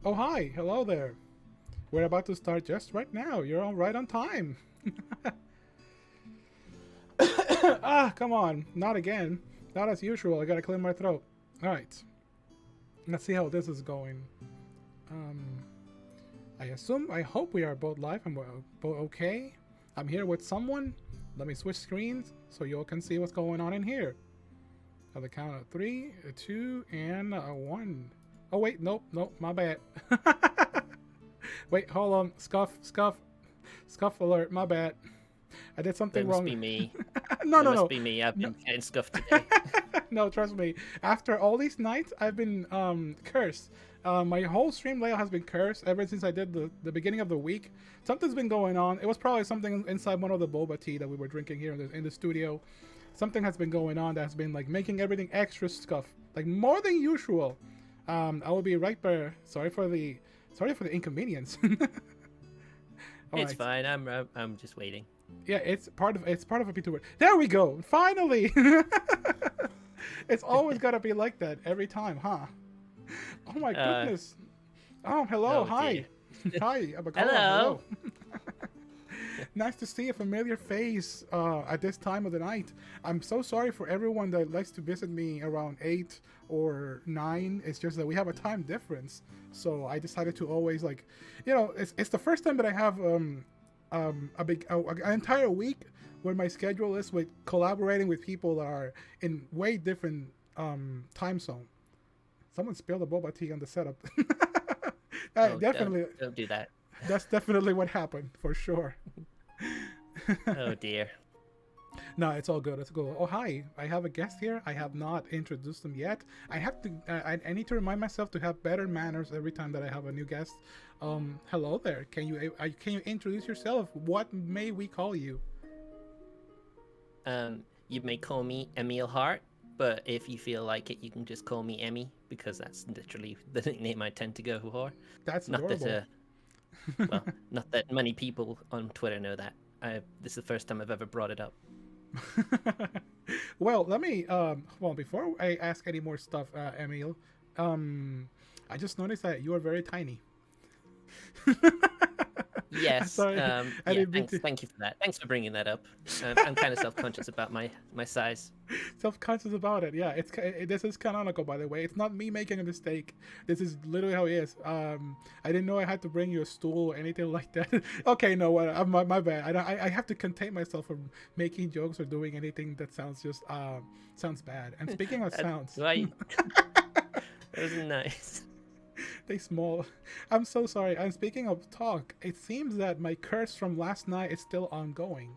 Oh, hi. Hello there. We're about to start just right now. You're all right on time. Come on. Not again. Not as usual. I gotta clear my throat. Alright. Let's see how this is going. Um, I hope we are both live and we're both okay. I'm here with someone. Let me switch screens so you all can see what's going on in here. On the count of 3, 2, and 1. Oh, wait. Nope. My bad. Wait, hold on. Scuff alert. My bad. I did something That must wrong. be me. No. That must be me. I've been getting scuffed today. No, trust me. After all these nights, I've been cursed. My whole stream layout has been cursed ever since I did the beginning of the week. Something's been going on. It was probably something inside one of the boba tea that we were drinking here in the studio. Something has been going on that's been like making everything extra scuff, like more than usual. I will be right there. Sorry for the inconvenience. It's fine. I'm just waiting. Yeah, it's part of a vtuber. There we go. Finally. It's always gotta be like that every time, huh? Oh my goodness. Oh, hello. Hi. Hi. Hello. Nice to see a familiar face at this time of the night. I'm so sorry for everyone that likes to visit me around 8 or 9. It's just that we have a time difference. So I decided to always, like, it's the first time that I have an entire week where my schedule is with collaborating with people that are in way different time zone. Someone spilled a boba tea on the setup. Definitely. Don't do that. That's definitely what happened, for sure. Oh dear. No, it's all good. It's good. Oh, hi. I have a guest here. I have not introduced them yet. I have to. I need to remind myself to have better manners every time that I have a new guest. Hello there. Can you introduce yourself? What may we call you? You may call me Emile Heart, but if you feel like it, you can just call me Emmy because that's literally the nickname I tend to go for. That's not adorable. that. Well, not that many people on Twitter know that. This is the first time I've ever brought it up. Well, let me. Well, before I ask any more stuff, Emile, I just noticed that you are very tiny. Yes. Sorry. Yeah. Thank you for that. Thanks for bringing that up. I'm kind of self-conscious about my size. Self-conscious about it. Yeah, this is canonical, by the way. It's not me making a mistake. This is literally how it is. I didn't know I had to bring you a stool or anything like that. Okay, no, my bad. I have to contain myself from making jokes or doing anything that sounds sounds bad. And speaking of sounds, that was nice. They small. I'm so sorry. And speaking of talk, it seems that my curse from last night is still ongoing.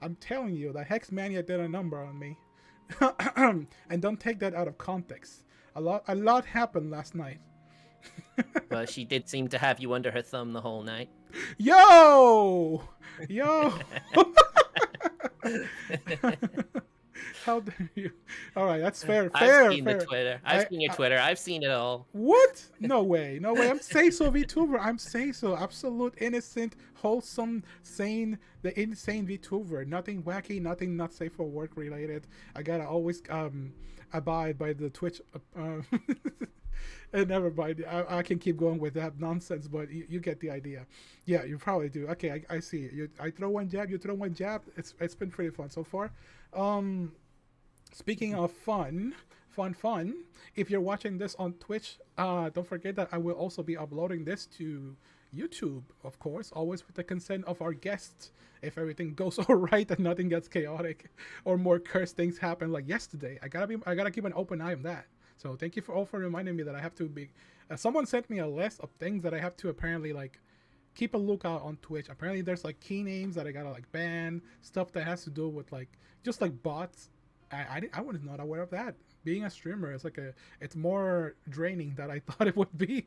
I'm telling you, the Hexmania did a number on me. And don't take that out of context. A lot happened last night. Well, she did seem to have you under her thumb the whole night. Yo! How dare you? All right, that's fair. I've seen the Twitter. I've seen your Twitter. I've seen it all. What? No way. I'm Say-So VTuber. I'm Say-So. Absolute, innocent, wholesome, sane, the insane VTuber. Nothing wacky, nothing not safe for work related. I gotta always abide by the Twitch. And never mind. I can keep going with that nonsense, but you get the idea. Yeah, you probably do. Okay, I see. I throw one jab, you throw one jab. It's been pretty fun so far. Speaking of fun, if you're watching this on Twitch, don't forget that I will also be uploading this to YouTube, of course, always with the consent of our guests. If everything goes all right and nothing gets chaotic or more cursed things happen like yesterday, I gotta keep an open eye on that. So thank you for reminding me that I have to be. Someone sent me a list of things that I have to apparently like keep a lookout on Twitch. Apparently there's like key names that I gotta like ban, stuff that has to do with like just like bots. I was not aware of that. Being a streamer is it's more draining than I thought it would be.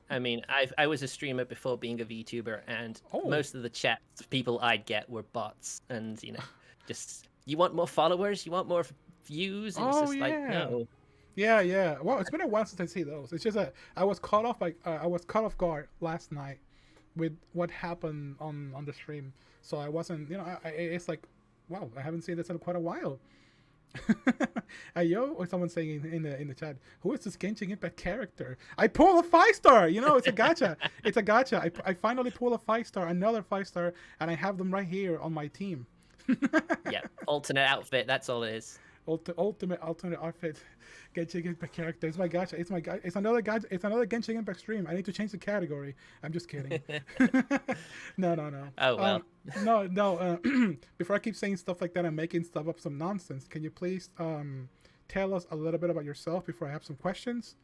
I mean, I was a streamer before being a VTuber, and most of the chats people I'd get were bots, and just you want more followers, you want more views. It was just like no. Yeah. Well, it's been a while since I see those. It's just that I was caught off guard last night with what happened on the stream, so I wasn't. It's like, wow, I haven't seen this in quite a while. Yo, or someone saying in the chat, who is this Genshin Impact character? I pull a 5-star. You know, it's a gacha. It's a gacha. I finally pull a 5-star, another 5-star, and I have them right here on my team. Yeah, alternate outfit. That's all it is. Ultimate alternate outfit. Genshin Impact character. It's my gacha. It's my gacha. It's another gacha. It's another Genshin Impact stream. I need to change the category. I'm just kidding. No, no, no. Oh well. No, no. Before I keep saying stuff like that, I'm making stuff up some nonsense. Can you please tell us a little bit about yourself before I have some questions?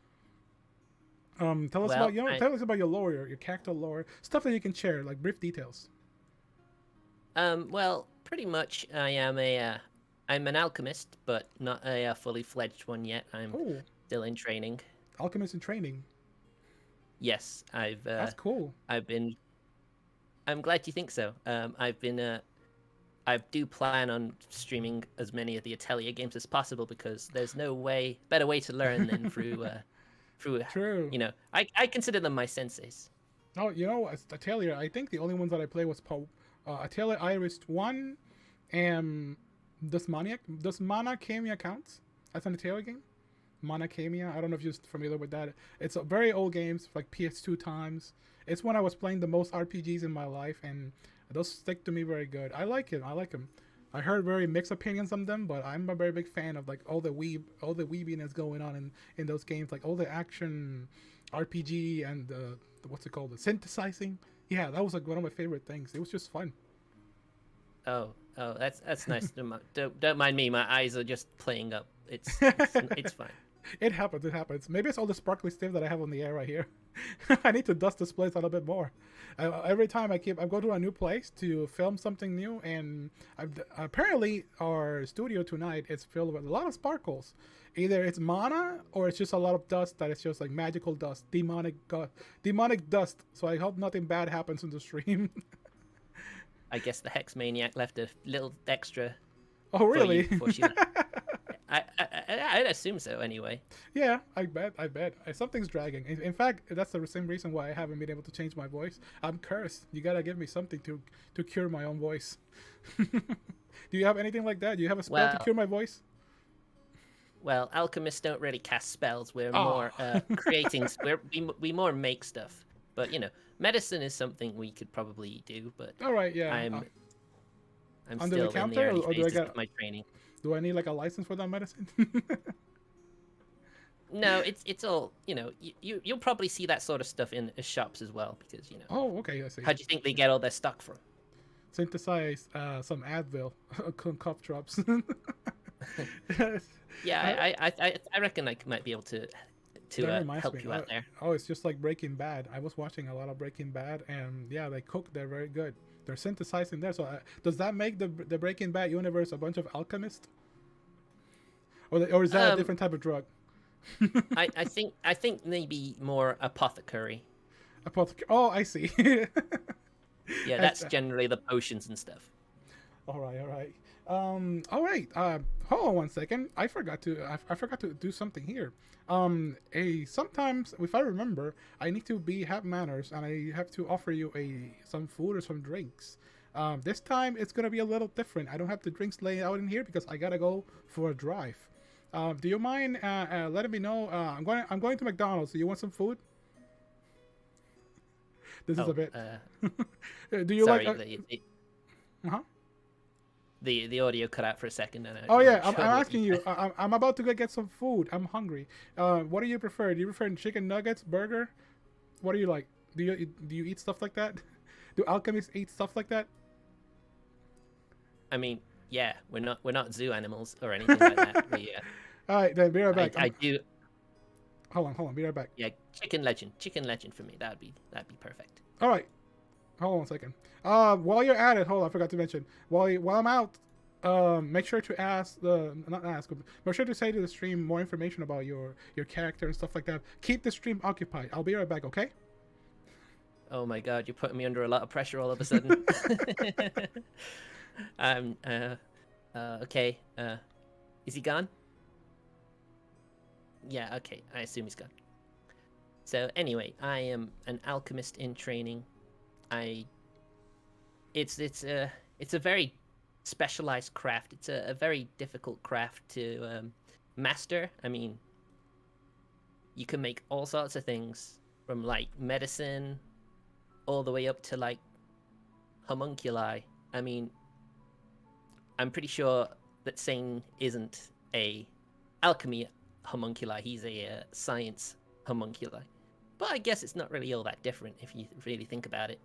Tell us about tell us about your lore, your character lore, stuff that you can share, like brief details. Well, pretty much, I'm an alchemist, but not a fully fledged one yet. I'm still in training. Alchemist in training. Yes, That's cool. I'm glad you think so. I do plan on streaming as many of the Atelier games as possible because there's no better way to learn than through. True. You know, I consider them my senseis. Oh, you know, Atelier. I think the only ones that I play was Atelier Iris 1 and does Mana Kamiya counts as an Atelier game? Mana Kamiya. I don't know if you're familiar with that. It's a very old games, like PS2 times. It's when I was playing the most RPGs in my life, and those stick to me very good. I like it. I like them. I heard very mixed opinions on them, but I'm a very big fan of like all the weebiness going on in those games, like all the action RPG and what's it called, the synthesizing. Yeah, that was like one of my favorite things. It was just fun. Oh, that's nice. Don't mind me. My eyes are just playing up. It's fine. It happens. It happens. Maybe it's all the sparkly stuff that I have on the air right here. I need to dust this place a little bit more. Every time I go to a new place to film something new, and apparently our studio tonight is filled with a lot of sparkles. Either it's mana or it's just a lot of dust that is just like magical dust, demonic dust. So I hope nothing bad happens in the stream. I guess the Hex Maniac left a little extra. Oh really? Before she left. I'd assume so anyway. Yeah, I bet. Something's dragging. In fact, that's the same reason why I haven't been able to change my voice. I'm cursed. You gotta give me something to cure my own voice. Do you have anything like that? Do you have a spell to cure my voice? Well, alchemists don't really cast spells. We're more creating. We more make stuff. But you know, medicine is something we could probably do. But all right, yeah. I'm under still the counter, in the early or do I phases of my training. Do I need like a license for that medicine? No, it's all, you know, you'll probably see that sort of stuff in shops as well because, you know. Oh, okay, I see. How do you think they get all their stock from? Synthesize some Advil, cough drops. Yeah, I reckon I might be able to help you out there. Oh, it's just like Breaking Bad. I was watching a lot of Breaking Bad, and yeah, they cook. They're very good. They're synthesizing there. So does that make the Breaking Bad universe a bunch of alchemists? Or is that a different type of drug? I think maybe more apothecary. Oh, I see. Yeah, that's generally the potions and stuff. All right. All right. Hold on one second. I forgot to do something here. Sometimes, if I remember, I need to have manners, and I have to offer you some food or some drinks. This time it's gonna be a little different. I don't have the drinks laying out in here because I gotta go for a drive. Do you mind letting me know? I'm going to McDonald's. Do you want some food? This is a bit. Do you sorry, like? The audio cut out for a second. And I'm asking you. I'm about to go get some food. I'm hungry. What do you prefer? Do you prefer chicken nuggets, burger? What do you like? Do you eat stuff like that? Do alchemists eat stuff like that? I mean, yeah, we're not zoo animals or anything like that. All right, then be right back. I do. Hold on. Be right back. Yeah, chicken legend for me. That'd be perfect. All right. Hold on a second. While you're at it, hold on, I forgot to mention. While I'm out, make sure to make sure to say to the stream more information about your character and stuff like that. Keep the stream occupied. I'll be right back, okay? Oh my god, you're putting me under a lot of pressure all of a sudden. Okay. Is he gone? Yeah, okay. I assume he's gone. So anyway, I am an alchemist in training. It's a very specialized craft. It's a very difficult craft to master. I mean, you can make all sorts of things from like medicine all the way up to like homunculi. I mean, I'm pretty sure that SAIN isn't a alchemy homunculi. He's a science homunculi. But I guess it's not really all that different if you really think about it.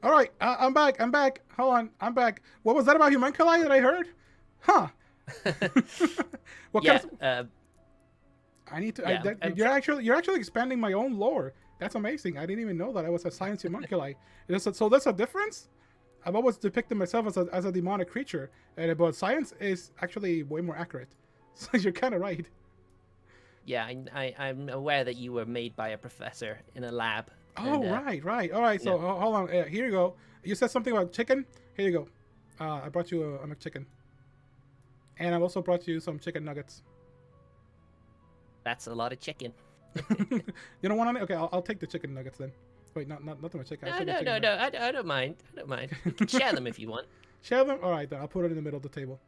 All right, I'm back. I'm back. Hold on, I'm back. What was that about homunculi that I heard? Huh? What Yeah, kind of... I need to. yeah, You're actually expanding my own lore. That's amazing. I didn't even know that I was a science homunculi. So that's a difference. I've always depicted myself as a demonic creature, but science is actually way more accurate. So you're kind of right. yeah, I'm aware that you were made by a professor in a lab. Oh, and, right. All right, so yeah. hold on. Here you go. You said something about chicken. Here you go. I brought you a McChicken. And I've also brought you some chicken nuggets. That's a lot of chicken. You don't want any? Okay, I'll take the chicken nuggets then. Wait, not the McChicken. No, I don't mind. I don't mind. You can share them if you want. Share them? All right, then I'll put it in the middle of the table.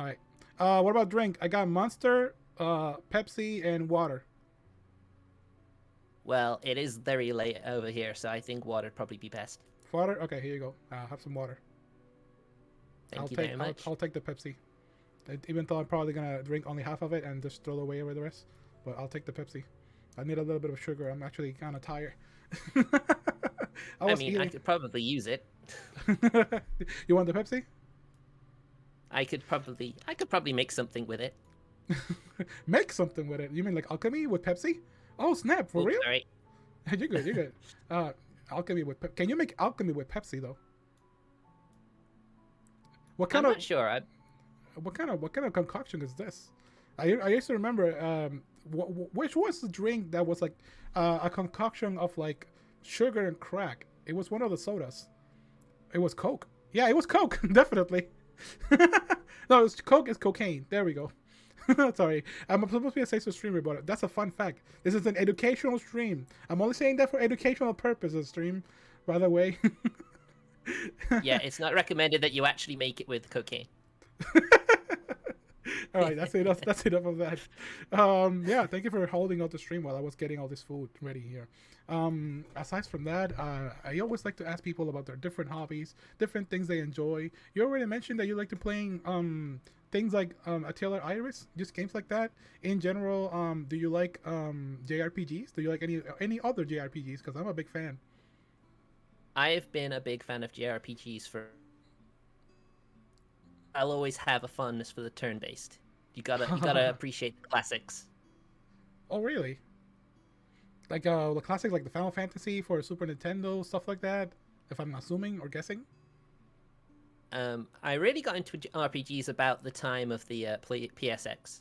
All right. What about drink? I got Monster, Pepsi, and water. Well, it is very late over here, so I think water'd probably be best. Water? Okay, here you go. Have some water. Thank you very much. I'll take the Pepsi. Even though I'm probably going to drink only half of it and just throw away the rest. But I'll take the Pepsi. I need a little bit of sugar. I'm actually kind of tired. I could probably use it. You want the Pepsi? I could probably make something with it. Make something with it? You mean like alchemy with Pepsi? Oh snap! For real? Sorry. You're good. You're good. Alchemy with Can you make alchemy with Pepsi though? I'm not sure. What kind of concoction is this? I used to remember which was the drink that was like a concoction of like sugar and crack. It was one of the sodas. It was Coke. Yeah, it was Coke. Definitely. No, Coke is cocaine. There we go. Sorry, I'm supposed to be a sexual streamer, but that's a fun fact. This is an educational stream. I'm only saying that for educational purposes. Stream, by the way. Yeah, it's not recommended that you actually make it with cocaine. All right, that's enough. That's enough of that. Yeah, thank you for holding out the stream while I was getting all this food ready here. Aside from that, I always like to ask people about their different hobbies, different things they enjoy. You already mentioned that you like to playing things like A Taylor Iris, just games like that. In general, do you like JRPGs? Do you like any other JRPGs? Because I'm a big fan. I've been a big fan of JRPGs for. I'll always have a fondness for the turn-based. You gotta appreciate the classics. Oh really? Like the classics, like the Final Fantasy for Super Nintendo, stuff like that. If I'm assuming or guessing. I really got into RPGs about the time of the PSX.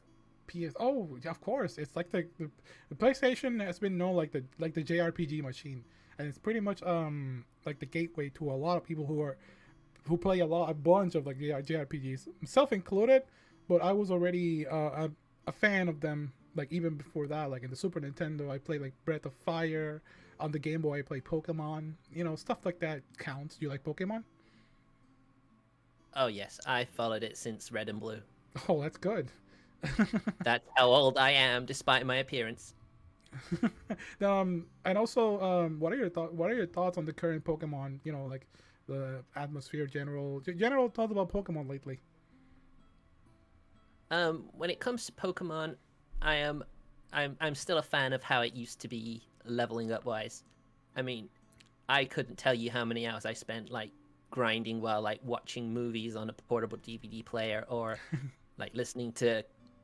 Oh, of course. It's like the PlayStation has been known like the JRPG machine, and it's pretty much like the gateway to a lot of people who play a bunch of like JRPGs, self included. But I was already a fan of them. Like even before that, like in the Super Nintendo, I played like Breath of Fire. On the Game Boy, I played Pokemon. You know, stuff like that counts. Do you like Pokemon? Oh yes, I followed it since Red and Blue. Oh, that's good. That's how old I am, despite my appearance. And also, what are your thoughts on the current Pokemon? You know, like the atmosphere, general thoughts about Pokemon lately. When it comes to Pokemon, I'm still a fan of how it used to be leveling up wise. I mean, I couldn't tell you how many hours I spent like grinding while like watching movies on a portable DVD player or like listening to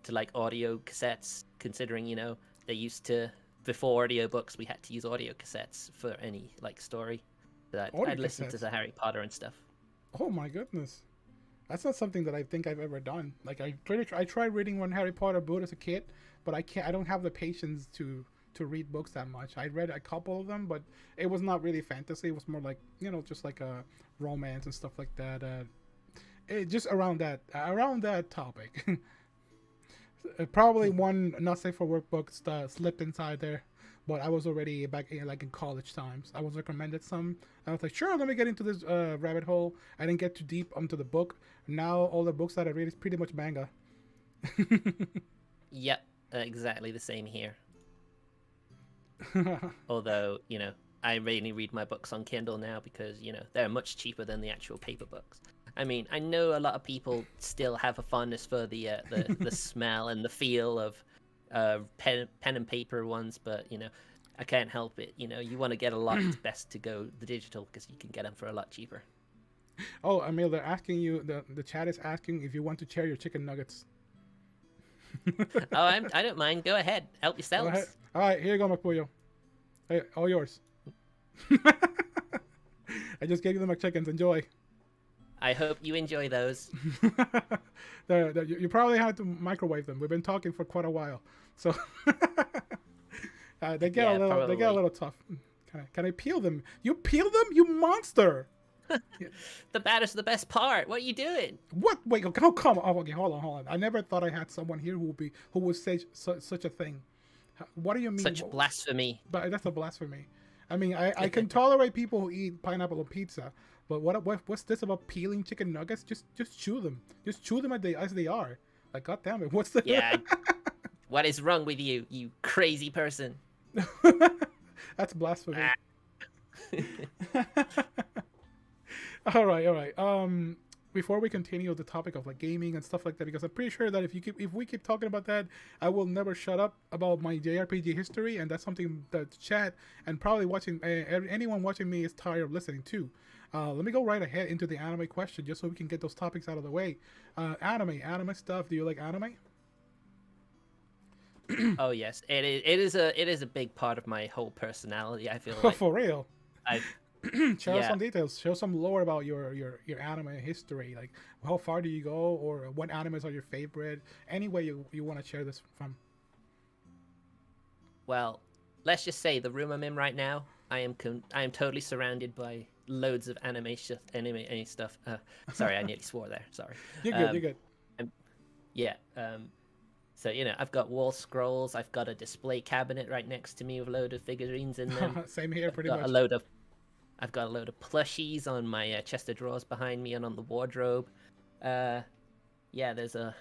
like audio cassettes, considering, you know, they used to, before audiobooks, we had to use audio cassettes for any like story. That I'd listen to the Harry Potter and stuff. Oh my goodness. That's not something that I think I've ever done. Like I tried reading one Harry Potter book as a kid, but I don't have the patience to read books that much. I read a couple of them, but it was not really fantasy. It was more like, you know, just like a romance and stuff like that. Just around that topic. Probably one not safe for work book slipped inside there, but I was already back in like in college times. I was recommended some. I was like, sure, let me get into this rabbit hole. I didn't get too deep onto the book. Now all the books that I read is pretty much manga. Yep, exactly the same here. Although, I mainly read my books on Kindle now because, they're much cheaper than the actual paper books. I mean, I know a lot of people still have a fondness for the smell and the feel of pen and paper ones, but, I can't help it. You want to get a lot, it's best to go the digital because you can get them for a lot cheaper. Oh, Emil, they're asking you, the chat is asking if you want to share your chicken nuggets. Oh, I don't mind. Go ahead. Help Go ahead. yourselves. All right, here you go, Mapuyo. Hey, all yours. I just gave you the McChickens. Enjoy. I hope you enjoy those. You probably had to microwave them. We've been talking for quite a while, so they get Yeah, a little probably. they get a little tough. Can I peel them? You peel them, you monster! The batter's the best part. What are you doing? What? Wait, how come? Oh, okay, hold on. I never thought I had someone here who would say such a thing. What do you mean? Such blasphemy. But that's a blasphemy. I mean, I can tolerate people who eat pineapple on pizza, but what's this about peeling chicken nuggets? Just chew them. Just chew them as they are. Like, God damn it, what's the? Yeah. What is wrong with you, you crazy person? That's blasphemy. All right. Before we continue the topic of like gaming and stuff like that, because I'm pretty sure that if we keep talking about that, I will never shut up about my JRPG history, and that's something that chat and probably anyone watching me is tired of listening to. Let me go right ahead into the anime question, just so we can get those topics out of the way. Anime stuff. Do you like anime? Oh yes, it is a big part of my whole personality. I feel Oh, like for real. I Share yeah. some details. Share some lore about your anime history. Like, how far do you go, or what animes are your favorite? Any way you want to share this from. Well, let's just say the room I'm in right now, I am totally surrounded by loads of anime stuff. Sorry, I nearly swore there. Sorry. You're good. You're good. Yeah. So I've got wall scrolls. I've got a display cabinet right next to me with a load of figurines in them. Same here, pretty got much. I've got a load of plushies on my chest of drawers behind me and on the wardrobe. Yeah, there's a.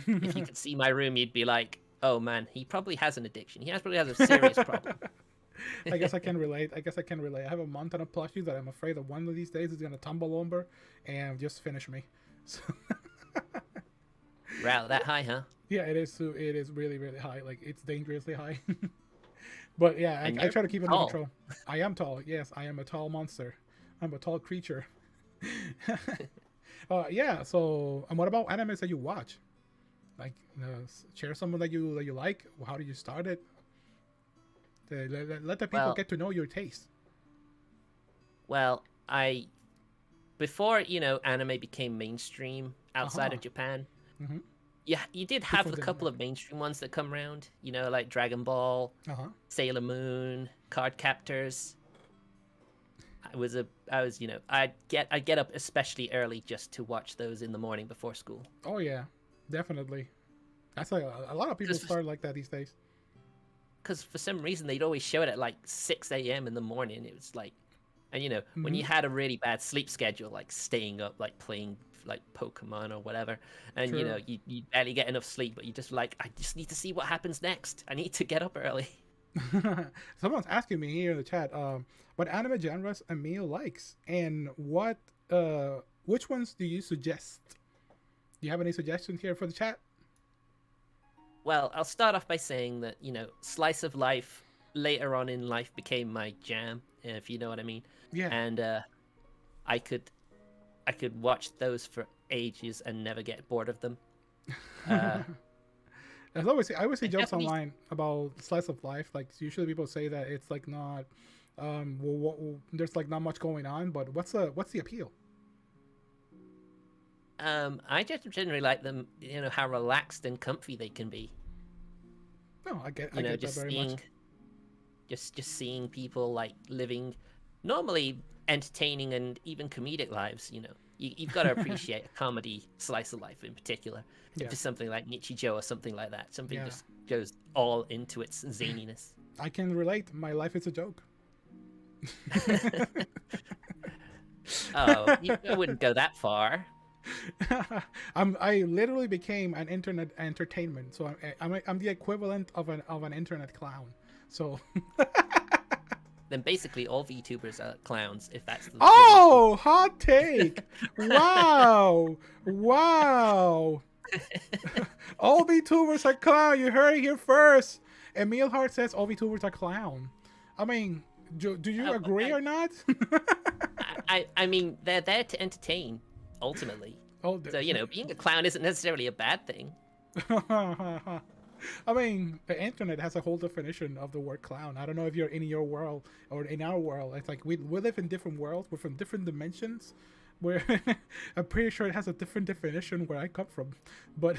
If you could see my room, you'd be like, "Oh man, he probably has an addiction. Probably has a serious problem." I guess I can relate. I have a mountain of plushies that I'm afraid that one of these days is gonna tumble over and just finish me. So Wow, that high, huh? yeah, it is. It is really, really high. Like, it's dangerously high. But yeah, I try to keep it under tall. control. I am tall. Yes, I am a tall monster. I'm a tall creature. Yeah. So, and what about animes that you watch? Like, share someone that you like. How did you start it? Let the people Well, get to know your taste. well, before anime became mainstream outside of Japan. Mm-hmm. Yeah, you did have a couple of mainstream ones that come around, like Dragon Ball, Sailor Moon, Card Captors. I'd get up especially early just to watch those in the morning before school. Oh yeah, definitely. That's like a lot of people start like that these days. Because for some reason they'd always show it at like 6 a.m. in the morning. It was like, and when you had a really bad sleep schedule, like staying up, like playing like Pokemon or whatever, and True. you barely get enough sleep, but you just like, I just need to see what happens next. I need to get up early. Someone's asking me here in the chat, what anime genres Emile likes, and which ones do you suggest? Do you have any suggestions here for the chat? Well, I'll start off by saying that slice of life later on in life became my jam, if you know what I mean. Yeah. And I could watch those for ages and never get bored of them. I always see jokes online about slice of life. Like, usually people say that it's like not, there's like not much going on. But what's the appeal? I just generally like them. How relaxed and comfy they can be. No, I get that very much. Just seeing people like living normally entertaining and even comedic lives. You've got to appreciate a comedy slice of life in particular. Yeah. If it's something like Nichijou or something like that, something just goes all into its zaniness. I can relate. My life is a joke. Oh, I wouldn't go that far. I literally became an internet entertainment, so I'm the equivalent of an internet clown. So Then basically all VTubers are clowns, if that's the oh, hot take! Wow, wow! All VTubers are clown. You heard it here first. Emile Heart says all VTubers are clown. I mean, do you agree or not? I mean, they're there to entertain, ultimately. Oh, So, being a clown isn't necessarily a bad thing. I mean, the internet has a whole definition of the word clown. I don't know if you're in your world or in our world. It's like we live in different worlds. We're from different dimensions. Where I'm pretty sure it has a different definition where I come from. But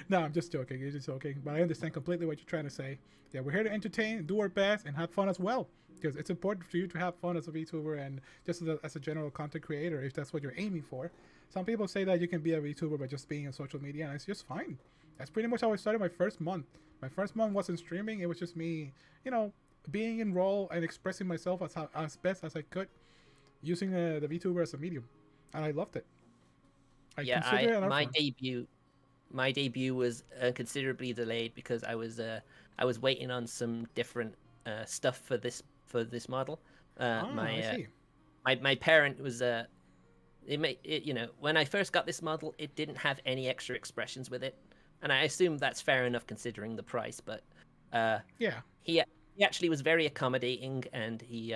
no, I'm just joking. You're just joking. But I understand completely what you're trying to say. Yeah, we're here to entertain, do our best, and have fun as well. Because it's important for you to have fun as a VTuber and just as a general content creator, if that's what you're aiming for. Some people say that you can be a VTuber by just being on social media, and it's just fine. That's pretty much how I started my first month. My first month wasn't streaming. It was just me, being in role and expressing myself as best as I could, using the VTuber as a medium. And I loved it. My debut was considerably delayed because I was waiting on some different stuff for this model. I see. My parent was when I first got this model, it didn't have any extra expressions with it, and I assume that's fair enough considering the price. But yeah, he actually was very accommodating, and he,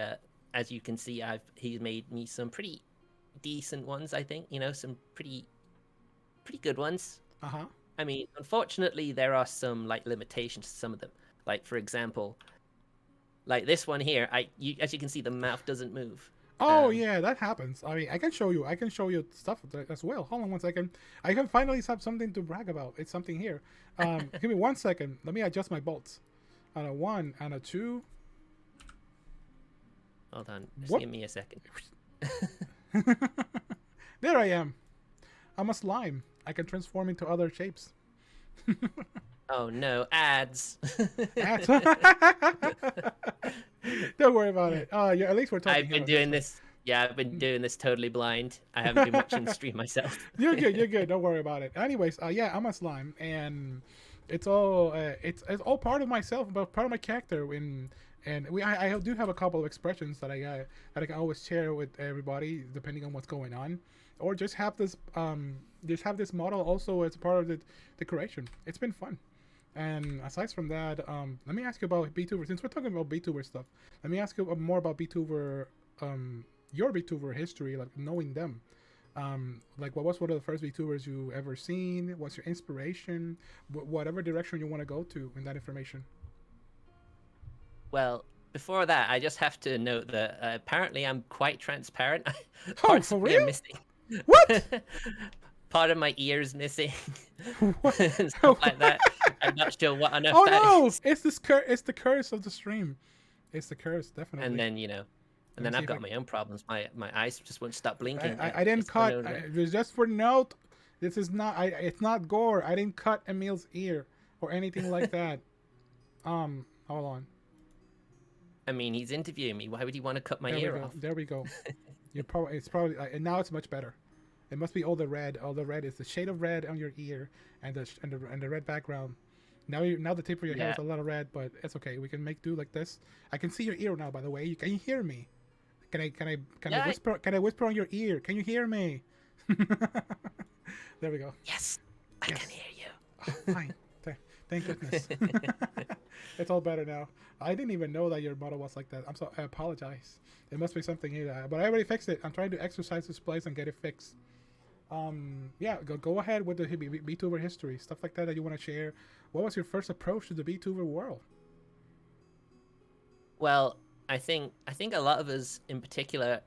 as you can see, he's made me some pretty decent ones. I think some pretty good ones. I mean, unfortunately, there are some limitations to some of them. Like, for example, like this one here, as you can see, the mouth doesn't move. Oh yeah, that happens. I mean, I can show you stuff as well. Hold on one second. I can finally have something to brag about. It's something here. Give me 1 second. Let me adjust my bolts. On a 1 and a 2. Hold on. Just give me a second. There I am. I'm a slime. I can transform into other shapes. Oh no, ads. Ads. Don't worry about it. Yeah, at least we're talking. I've been doing this. Yeah, I've been doing this totally blind. I haven't been watching the stream myself. You're good. You're good. Don't worry about it. Anyways, yeah, I'm a slime, and it's all all part of myself, but part of my character. I do have a couple of expressions that I can always share with everybody, depending on what's going on, or just have this model also as part of the decoration. It's been fun. And aside from that, let me ask you about VTuber. Since we're talking about VTuber stuff, let me ask you more about VTuber, your VTuber history, like knowing them. Like, what was one of the first VTubers you ever seen? What's your inspiration? Whatever direction you want to go to in that information. Well, before that, I just have to note that apparently I'm quite transparent. Oh, for real? Are missing. What? Part of my ear's missing. And stuff like that. I'm not sure what on earth oh that no! is. It's it's the curse of the stream. It's the curse, definitely. And then I've got my own problems. My eyes just won't stop blinking. I didn't cut. Just for note, this is not. It's not gore. I didn't cut Emile's ear or anything like that. Hold on. I mean, he's interviewing me. Why would he want to cut my ear off? There we go. It's probably and now it's much better. It must be all the red. All the red is the shade of red on your ear and the red background. Now the tip of your hair is a lot of red, but it's okay. We can make do like this. I can see your ear now. By the way, can you hear me? Can I whisper? Can I whisper on your ear? Can you hear me? There we go. Yes, I can hear you. Oh, fine. Thank goodness. It's all better now. I didn't even know that your model was like that. I apologize. It must be something here, but I already fixed it. I'm trying to exercise this place and get it fixed. Yeah, go ahead with the VTuber history, stuff like that you want to share. What was your first approach to the VTuber world? Well, I think a lot of us in particular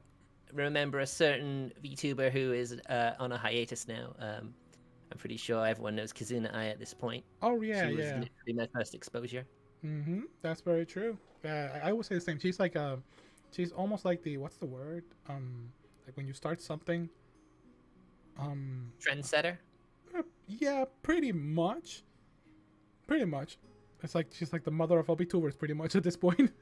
remember a certain VTuber who is on a hiatus now. I'm pretty sure everyone knows Kazuna Ai at this point. Oh yeah, she was literally my first exposure. Mm-hmm. That's very true. I would say the same. She's like she's almost like what's the word? Like when you start something. Trendsetter. Yeah, pretty much. Pretty much. It's like she's like the mother of all VTubers pretty much at this point.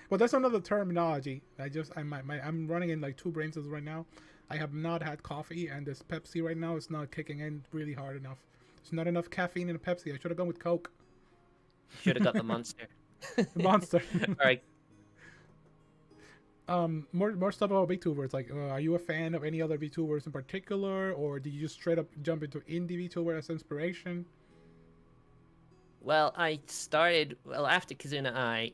But that's another terminology. I'm running in like two brain cells right now. I have not had coffee, and this Pepsi right now is not kicking in really hard enough. There's not enough caffeine in a Pepsi. I should have gone with Coke. Should have got the Monster. The Monster. All right. More stuff about VTubers. Like, are you a fan of any other VTubers in particular, or did you just straight up jump into indie VTuber as inspiration? Well, I started after Kazuna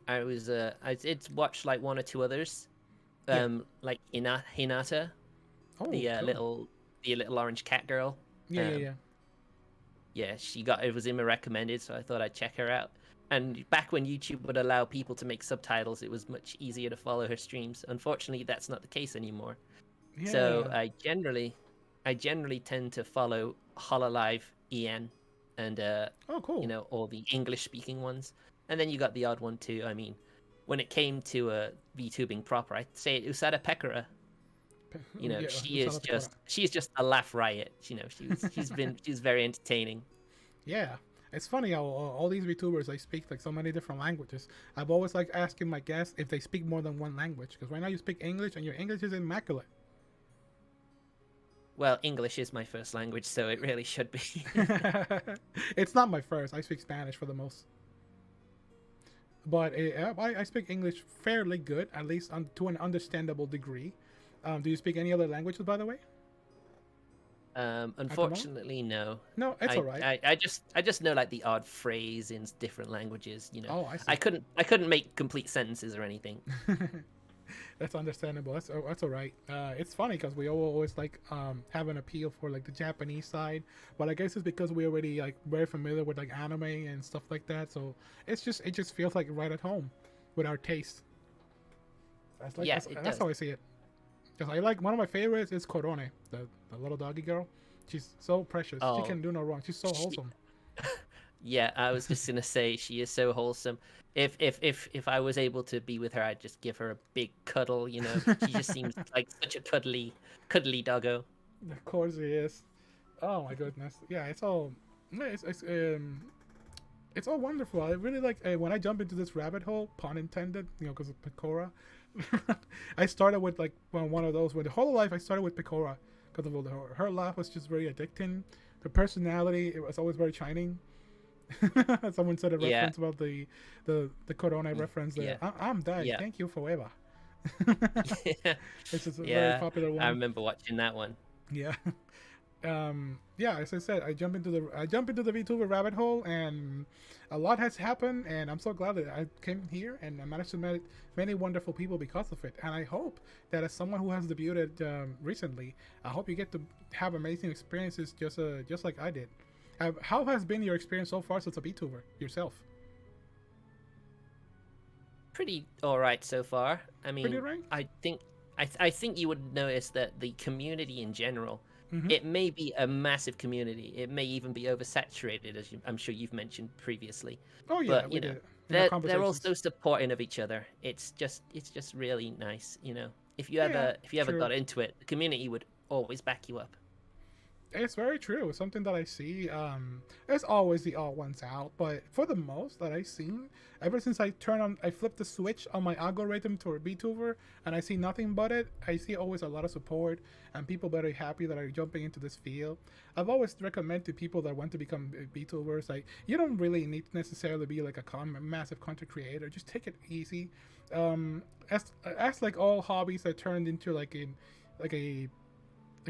I was I did watch like one or two others, like Hinata, Oh, the cool. little orange cat girl. Yeah. Yeah, it was in my recommended, so I thought I'd check her out. And back when YouTube would allow people to make subtitles, it was much easier to follow her streams. Unfortunately, that's not the case anymore. Yeah. So I generally tend to follow Hololive EN and Oh, cool. you know, all the English speaking ones. And then you got the odd one too. I mean, when it came to VTubing proper, I'd say Usada Pekara. You know, Yeah, she's just a laugh riot. You know, she's very entertaining. Yeah. It's funny how all these VTubers, they speak like so many different languages. I've always like asking my guests if they speak more than one language, because right now you speak English and your English is immaculate. Well, English is my first language, so it really should be. It's not my first. I speak Spanish for the most. But I speak English fairly good, at least to an understandable degree. Do you speak any other languages, by the way? Unfortunately, no. No, it's all right. I just know like the odd phrase in different languages. You know, Oh, I see. I couldn't make complete sentences or anything. That's understandable. That's all right. It's funny because we always like have an appeal for like the Japanese side, but I guess it's because we already like very familiar with like anime and stuff like that. So it just feels like right at home with our taste. That's how I see it. Because I like one of my favorites is Korone, the little doggy girl. She's so precious. Oh, She can do no wrong. She's so wholesome. Yeah, I was just gonna say she is so wholesome. If I was able to be with her, I'd just give her a big cuddle. You know, she just seems like such a cuddly doggo. Of course he is. Oh my goodness. Yeah, yeah, it's all wonderful. I really like when I jump into this rabbit hole, pun intended, you know, because of Pecora. I started with like one of those. With the whole life, I started with Pecora because of her laugh was just very addicting. Her personality, it was always very shining. Someone said a reference about the Corona reference. Yeah. I'm dead. Yeah. Thank you forever. Yeah. It's just a Yeah, very popular one. I remember watching that one. Yeah. Yeah, as I said, I jump into the VTuber rabbit hole, and a lot has happened, and I'm so glad that I came here and I managed to meet many wonderful people because of it. And I hope that as someone who has debuted recently, I hope you get to have amazing experiences just like I did. How has been your experience so far as a VTuber yourself? Pretty all right so far. I mean, Pretty right? I think you would notice that the community in general, it may be a massive community. It may even be oversaturated, as I'm sure you've mentioned previously. Oh yeah, But we you know, did. In the they're conversations. also supporting of each other. It's just really nice. You know, if you Yeah, ever true. got into it, the community would always back you up. It's very true. It's something that I see. There's always the odd ones out, but for the most that I've seen, ever since I flipped the switch on my algorithm to a VTuber, and I see nothing but it. I see always a lot of support and people very happy that are jumping into this field. I've always recommend to people that want to become VTubers, like you don't really need to necessarily be like a massive content creator. Just take it easy. As like all hobbies that turned into like a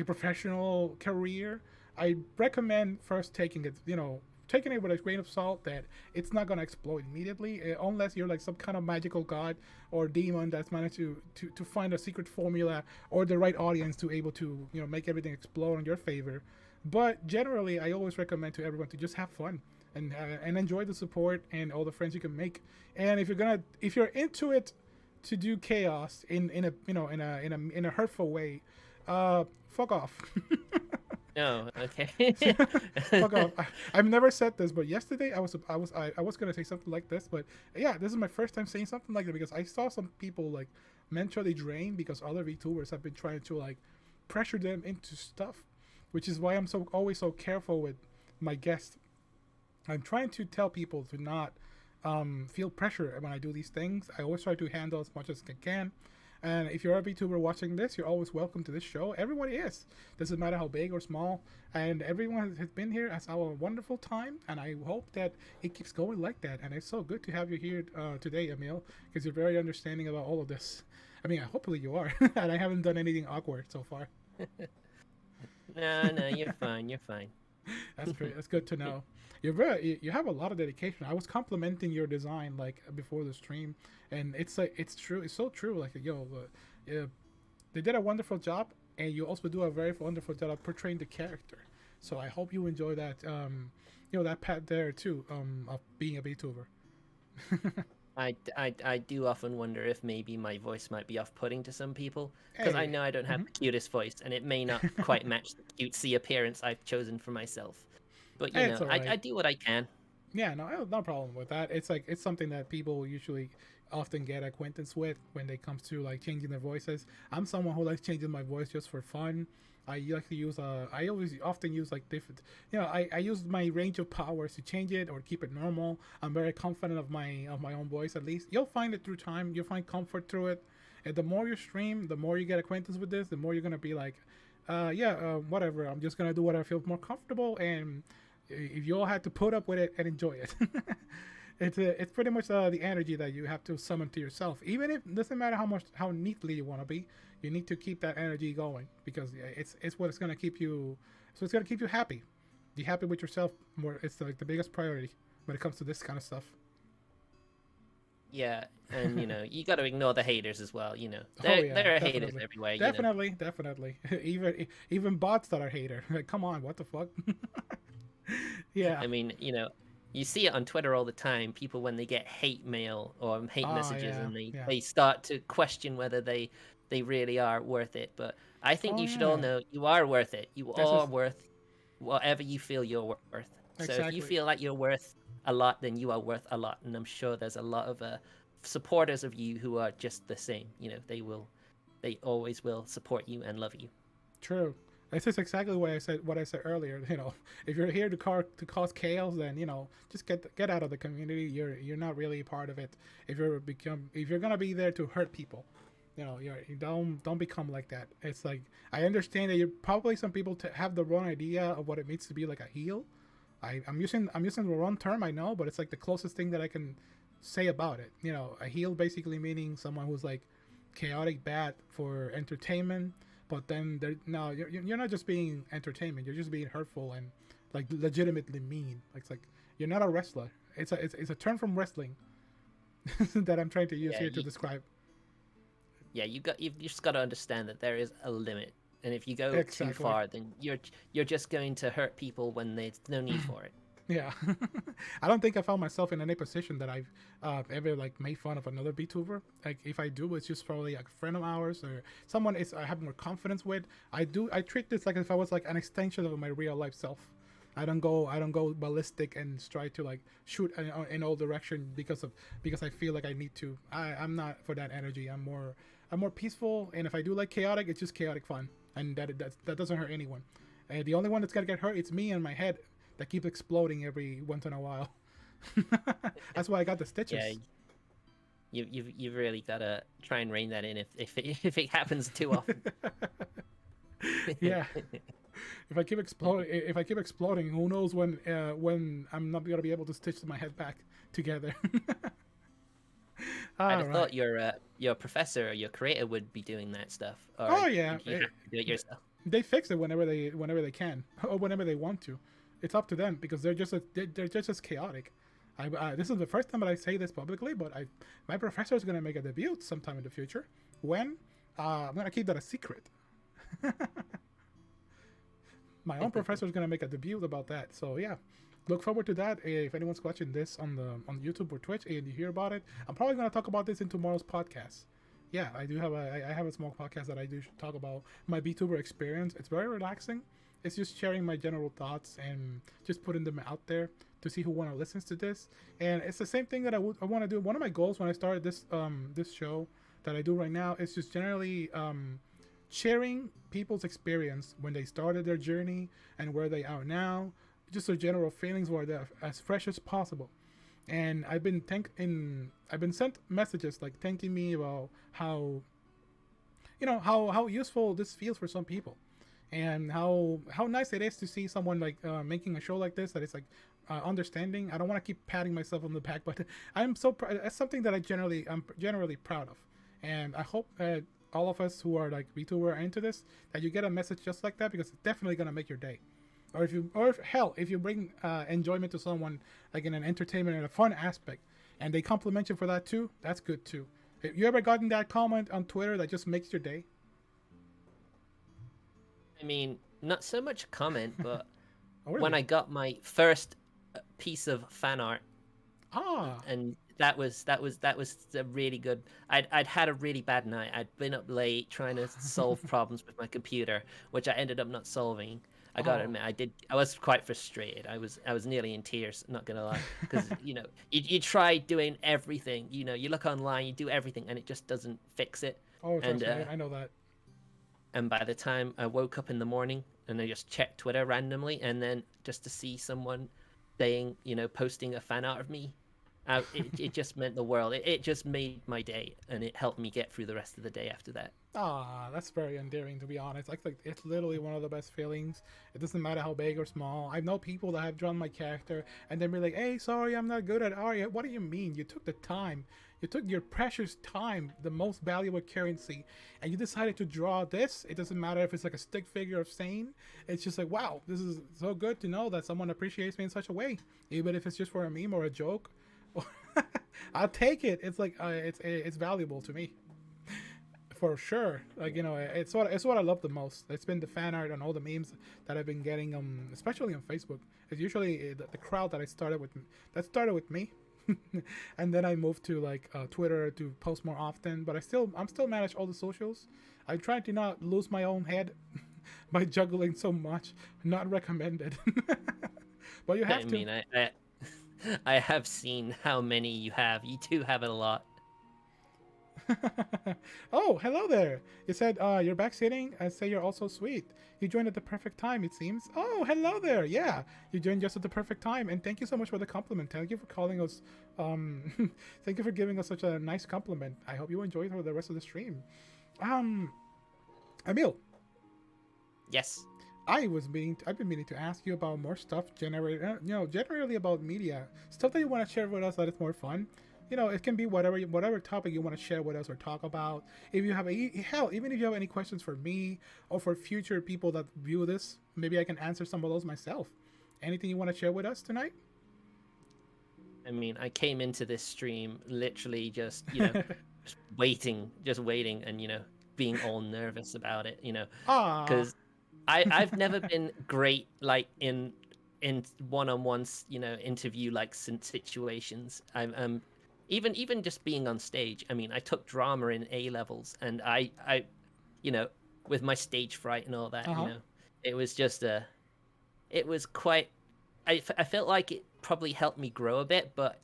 professional career, I recommend first taking it with a grain of salt, that it's not gonna explode immediately unless you're like some kind of magical god or demon that's managed to find a secret formula or the right audience to able to make everything explode in your favor. But generally, I always recommend to everyone to just have fun and enjoy the support and all the friends you can make. And if you're into it to do chaos in a hurtful way, fuck off. No, okay. Fuck off. I've never said this, but yesterday I was gonna say something like this, but yeah, this is my first time saying something like that because I saw some people like mentally drained because other VTubers have been trying to like pressure them into stuff, which is why I'm always so careful with my guests. I'm trying to tell people to not feel pressure when I do these things. I always try to handle as much as I can. And if you're a VTuber watching this, you're always welcome to this show. Everybody is. Doesn't matter how big or small. And everyone has been here as our wonderful time. And I hope that it keeps going like that. And it's so good to have you here today, Emile, because you're very understanding about all of this. I mean, hopefully you are. And I haven't done anything awkward so far. No, you're fine. You're fine. That's good to know. You have a lot of dedication. I was complimenting your design like before the stream, and it's like it's true. It's so true. Like they did a wonderful job, and you also do a very wonderful job of portraying the character. So I hope you enjoy that. That part there too. Of being a VTuber. I do often wonder if maybe my voice might be off-putting to some people, because I know I don't have the cutest voice, and it may not quite match the cutesy appearance I've chosen for myself. But I do what I can. Yeah, no problem with that. It's like it's something that people usually often get acquaintance with when it comes to like changing their voices. I'm someone who likes changing my voice just for fun. I like to use I always often use like different, I use my range of powers to change it or keep it normal. I'm very confident of my own voice. At least you'll find it through time. You'll find comfort through it. And the more you stream, the more you get acquaintance with this, the more you're gonna be like, whatever. I'm just gonna do what I feel more comfortable, and if you all had to put up with it and enjoy it. It's pretty much the energy that you have to summon to yourself. Even if it doesn't matter how neatly you want to be, you need to keep that energy going, because it's what's gonna keep you. So it's gonna keep you happy. Be happy with yourself more. It's like the biggest priority when it comes to this kind of stuff. Yeah, and you got to ignore the haters as well. There are haters everywhere. Definitely. Even bots that are hater. Like, come on, what the fuck? Yeah. I mean, you see it on Twitter all the time. People, when they get hate mail or hate messages, and they start to question whether they really are worth it. But I think you should all know you are worth it. You are worth whatever you feel you're worth. Exactly. So if you feel like you're worth a lot, then you are worth a lot. And I'm sure there's a lot of supporters of you who are just the same. They always will support you and love you. True. This is exactly what I said earlier. If you're here to cause chaos, then just get out of the community. You're not really part of it. If you're gonna be there to hurt people, you don't become like that. It's like, I understand that some people have the wrong idea of what it means to be like a heel. I'm using the wrong term, I know, but it's like the closest thing that I can say about it. A heel basically meaning someone who's like chaotic bad for entertainment. But then you're not just being entertainment. You're just being hurtful and like legitimately mean. It's like you're not a wrestler. It's a term from wrestling that I'm trying to use here to describe. Yeah, you just got to understand that there is a limit, and if you go too far, then you're just going to hurt people when there's no need for it. Yeah. I don't think I found myself in any position that I've ever like made fun of another VTuber. Like, if I do, it's just probably like a friend of ours or someone I have more confidence with. I treat this like if I was like an extension of my real life self. I don't go ballistic and try to like shoot in all direction because I feel like I need to. I'm not for that energy. I'm more peaceful, and if I do like chaotic, it's just chaotic fun, and that doesn't hurt anyone. The only one that's gonna get hurt, it's me and my head that keeps exploding every once in a while. That's why I got the stitches. Yeah, you've really got to try and rein that in if it happens too often. Yeah. If I keep exploding, who knows when I'm not gonna be able to stitch my head back together. I'd have thought your professor or your creator would be doing that stuff. Or oh yeah, you have to do it yourself. They fix it whenever they can or whenever they want to. It's up to them, because they're just as chaotic. This is the first time that I say this publicly, but my professor is gonna make a debut sometime in the future. When? I'm gonna keep that a secret. My own professor is gonna make a debut about that. So yeah, look forward to that. If anyone's watching this on YouTube or Twitch and you hear about it, I'm probably gonna talk about this in tomorrow's podcast. Yeah, I have a small podcast that I do talk about my VTuber experience. It's very relaxing. It's just sharing my general thoughts and just putting them out there to see who want to listen to this. And it's the same thing that I want to do. One of my goals when I started this show that I do right now is just generally sharing people's experience when they started their journey and where they are now. just the general feelings were there as fresh as possible. And I've been sent messages like thanking me about how, how useful this feels for some people, and how nice it is to see someone like making a show like this that is like understanding. I don't want to keep patting myself on the back, but I'm so proud. That's something that I'm generally proud of, and I hope that all of us who are like VTuber are into this, that you get a message just like that, because it's definitely gonna make your day. Or if hell, if you bring enjoyment to someone, like in an entertainment and a fun aspect, and they compliment you for that too, that's good too. Have you ever gotten that comment on Twitter that just makes your day? I mean, not so much a comment, but Oh, really? when I got my first piece of fan art, Ah. and that was a really good. I'd had a really bad night. I'd been up late trying to solve problems with my computer, which I ended up not solving. I gotta Oh. admit, I did. I was quite frustrated. I was nearly in tears. Not gonna lie, because you try doing everything. You look online, you do everything, and it just doesn't fix it. Oh, And trust me, I know that. and by the time I woke up in the morning and I just checked Twitter randomly, and then just to see someone saying, posting a fan art of me, it just meant the world. It just made my day, and it helped me get through the rest of the day after that. Ah, that's very endearing, to be honest. Like it's literally one of the best feelings. It doesn't matter how big or small. I know people that have drawn my character and then be like, "Hey, sorry, I'm not good at art yet." What do you mean? You took the time. You took your precious time, the most valuable currency, and you decided to draw this. It doesn't matter if it's like a stick figure of SAIN. It's just like, wow, this is so good to know that someone appreciates me in such a way, even if it's just for a meme or a joke. I'll take it. It's like it's valuable to me. For sure. Like, it's what I love the most. It's been the fan art and all the memes that I've been getting, especially on Facebook. It's usually the crowd that started with me. And then I moved to like Twitter to post more often, but I'm still manage all the socials. I try to not lose my own head by juggling so much. Not recommended. But you I have to. mean, I have seen how many you have. You do have a lot. Oh, hello there. You said you're back sitting. I say you're also sweet. You joined at the perfect time, it seems. Oh, hello there. Yeah, you joined just at the perfect time. And thank you so much for the compliment. Thank you for calling us. Thank you for giving us such a nice compliment. I hope you enjoy it for the rest of the stream. Um, Emil, Yes. I've been meaning to ask you about more stuff generally about media stuff that you want to share with us that is more fun. It can be whatever topic you want to share with us or talk about. If you have hell, even if you have any questions for me or for future people that view this, maybe I can answer some of those myself. Anything you want to share with us tonight? I mean, I came into this stream literally just, just waiting, and being all nervous about it, Ah. because I've never been great like in one-on-ones, interview like situations. I'm even just being on stage. I mean, I took drama in A levels, and I you know with my stage fright and all that, Uh-huh. it was just it was quite. I felt like it probably helped me grow a bit, but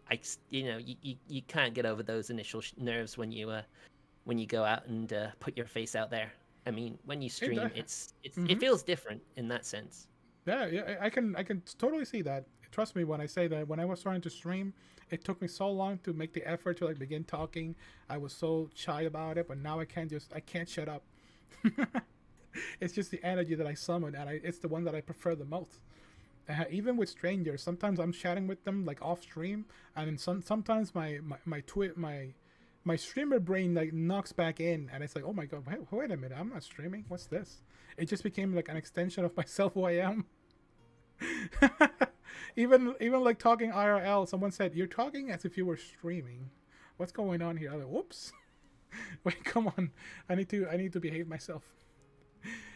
you can't get over those initial nerves when you go out and put your face out there. I mean, when you It stream, it mm-hmm. feels different in that sense. Yeah, I can totally see that. Trust me when I say that when I was trying to stream, it took me so long to make the effort to like begin talking. I was so shy about it, but now I can't shut up. It's just the energy that I summon, and it's the one that I prefer the most. Even with strangers, sometimes I'm chatting with them like off stream, and then sometimes my streamer brain like knocks back in, and it's like, oh my god, wait a minute, I'm not streaming. What's this? It just became like an extension of myself, who I am. Even like talking IRL, someone said you're talking as if you were streaming. What's going on here? I'm like, whoops. Wait, come on. I need to behave myself.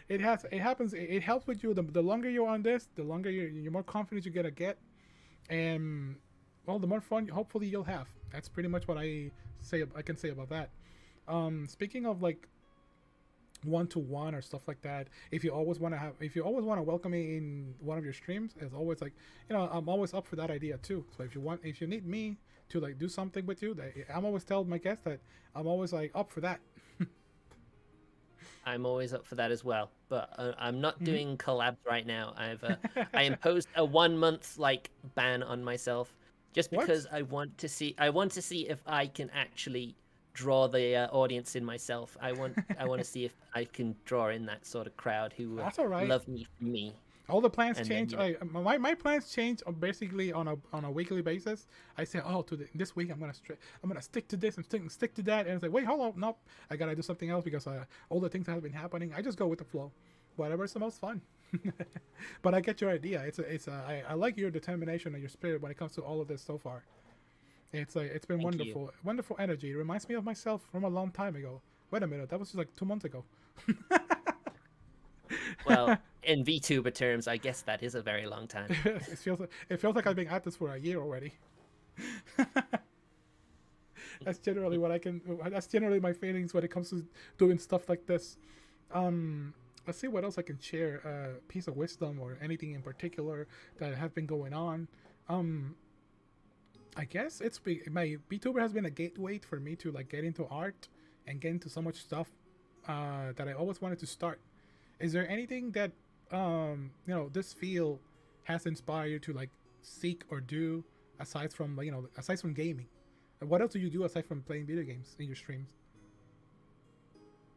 It happens. It helps with you. The longer you're on this, the longer you're more confident you're gonna get, and well, the more fun hopefully you'll have. That's pretty much what I can say about that. Speaking of like one to one or stuff like that, if you always want to welcome me in one of your streams, it's always like, I'm always up for that idea too. So if you need me to like do something with you, I'm always tell my guests that I'm always like up for that. I'm always up for that as well. But I'm not doing collabs right now. I imposed a 1 month like ban on myself just What? because I want to see if I can actually draw the audience in myself. I want to see if I can draw in that sort of crowd who That's all right. love me for me. All the plans And then change. My plans change basically on a weekly basis. I say, oh, this week I'm gonna stick to this and stick to that, and it's like, wait, hold on, nope, I gotta do something else because all the things that have been happening. I just go with the flow, whatever's the most fun. But I get your idea. I like your determination and your spirit when it comes to all of this so far. It's been Thank you. wonderful energy. It reminds me of myself from a long time ago. Wait a minute, that was just like 2 months ago. Well, in VTuber terms, I guess that is a very long time. It feels like I've been at this for a year already. That's generally what I can. That's generally my feelings when it comes to doing stuff like this. Let's see what else I can share. Piece of wisdom or anything in particular that have been going on. I guess my VTuber has been a gateway for me to like get into art and get into so much stuff that I always wanted to start. Is there anything that this field has inspired you to like seek or do aside from aside from gaming? What else do you do aside from playing video games in your streams?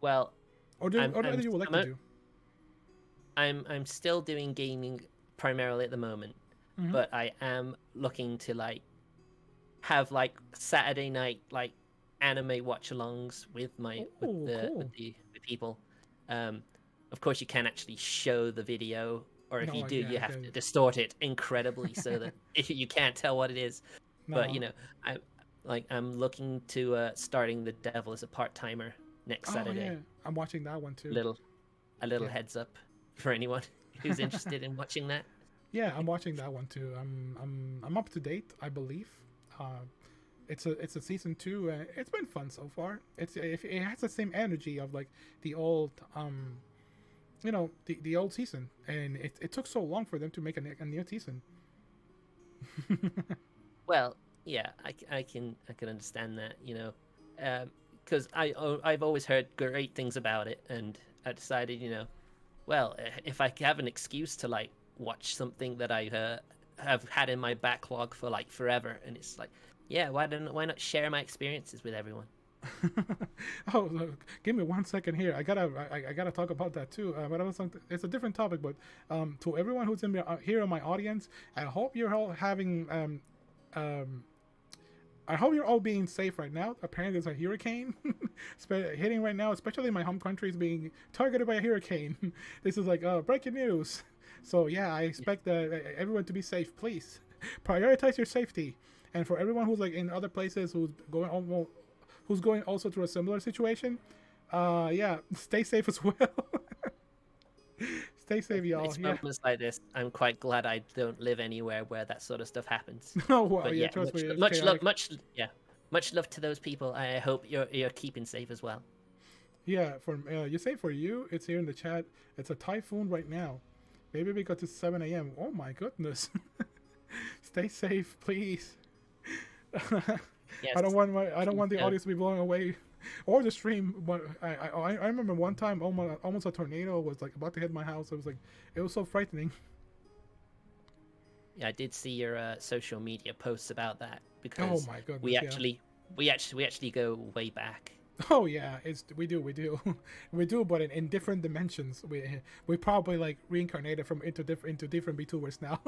Well, Or do you would like to do? I'm still doing gaming primarily at the moment, Mm-hmm. but I am looking to like have like Saturday night like anime watch-alongs with Cool. with the people. Of course, you can actually show the video, or if No, you do, yeah, you have to distort it incredibly so that you can't tell what it is. But no. I'm looking to starting The Devil as a part-timer next Oh yeah, Saturday. I'm watching that one too. A little Yeah. heads up for anyone who's interested in watching that. Yeah, I'm watching that one too. I'm up to date, I believe. It's a season 2. It's been fun so far. It has the same energy of like the old the old season, and it took so long for them to make a new season. Well, yeah, I can understand that, because I've always heard great things about it, and I decided, well, if I have an excuse to like watch something that I have had in my backlog for like forever, and it's like, yeah, why not share my experiences with everyone? Oh, look, give me 1 second here. I gotta talk about that too. But it's a different topic. But to everyone who's here in my audience, I hope you're all having I hope you're all being safe right now. Apparently, there's a hurricane hitting right now, especially my home country is being targeted by a hurricane. This is like breaking news. So yeah, I expect everyone to be safe. Please prioritize your safety. And for everyone who's like in other places who's going also through a similar situation, yeah, stay safe as well. Stay safe, y'all. It's Yeah. moments like this, I'm quite glad I don't live anywhere where that sort of stuff happens. Oh wow, But yeah. yeah, Trust me, it's much love, chaotic. much love to those people. I hope you're keeping safe as well. Yeah, you say for you, it's here in the chat. It's a typhoon right now. Maybe because it's 7 a.m. Oh my goodness. Stay safe, please. Yes. I don't want the audience to be blown away, or the stream. But I remember one time almost a tornado was like about to hit my house. It was so frightening. Yeah, I did see your social media posts about that Oh because my goodness, we yeah. actually go way back. Oh yeah, we do we do, but in different dimensions. We probably like reincarnated from into different VTubers now.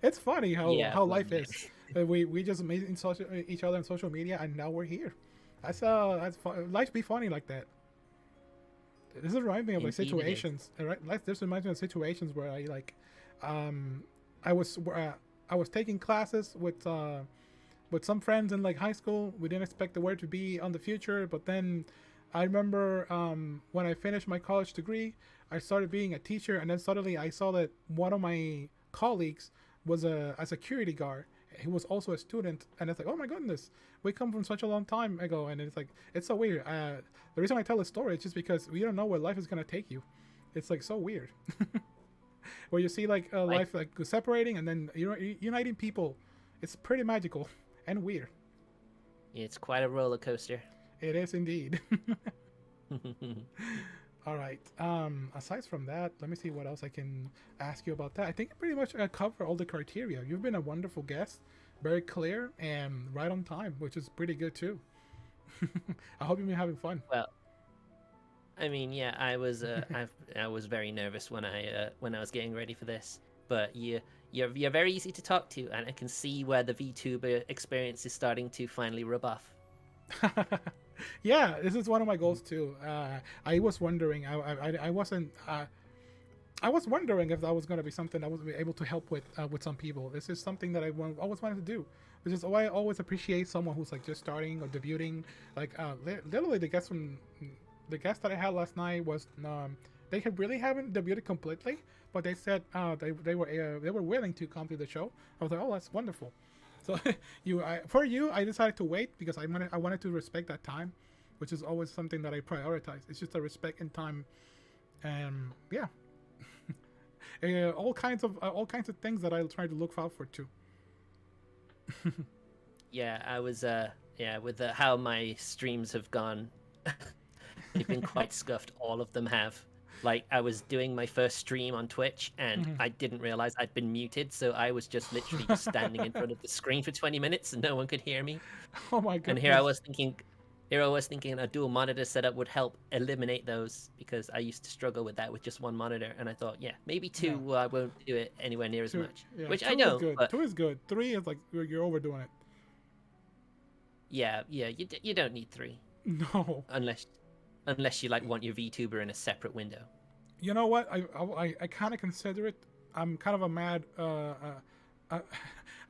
It's funny Yeah, how life probably. is. We just made each other on social media, and now we're here. That's fun. Life be funny like that. This reminds me of like Indeed it is. situations, right? This reminds me of situations where um, I was taking classes with some friends in like high school. We didn't expect the word to be on the future, but then I remember when I finished my college degree, I started being a teacher, and then suddenly I saw that one of my colleagues was a security guard. He was also a student, and it's like, oh my goodness, we come from such a long time ago, and it's like it's so weird. The reason I tell this story is just because we don't know where life is gonna take you. It's like so weird, where you see like life like separating and then uniting people. It's pretty magical and weird. It's quite a roller coaster. It is indeed. All right. Aside from that, let me see what else I can ask you about that. I think I pretty much cover all the criteria. You've been a wonderful guest, very clear and right on time, which is pretty good too. I hope you've been having fun. Well, I mean, yeah, I was very nervous when I was getting ready for this, but you're very easy to talk to, and I can see where the VTuber experience is starting to finally rub off. Yeah, this is one of my goals too. I was wondering, I wasn't. I was wondering if that was going to be something I was able to help with some people. This is something that always wanted to do, which is why I always appreciate someone who's like just starting or debuting. Like literally, the guest that I had last night was they really haven't debuted completely, but they said they were willing to come to the show. I was like, oh, that's wonderful. So for you, I decided to wait because I wanted to respect that time, which is always something that I prioritize. It's just a respect in time, and yeah, all kinds of things that I'll try to look out for too. Yeah, I was yeah, with how my streams have gone, they've been quite scuffed. All of them have. Like, I was doing my first stream on Twitch and Mhm. I didn't realize I'd been muted, so I was just literally just standing in front of the screen for 20 minutes and no one could hear me. Oh my And goodness. here I was thinking a dual monitor setup would help eliminate those because I used to struggle with that with just one monitor, and I thought, yeah, maybe Yeah, two I won't do it anywhere near as two. much, Yeah, which I two is don't, good. but Two is good. Three is like you're overdoing it. yeah, yeah, you don't need three No. unless you like want your VTuber in a separate window. You know what? I kind of consider it. I'm kind of a mad. Uh,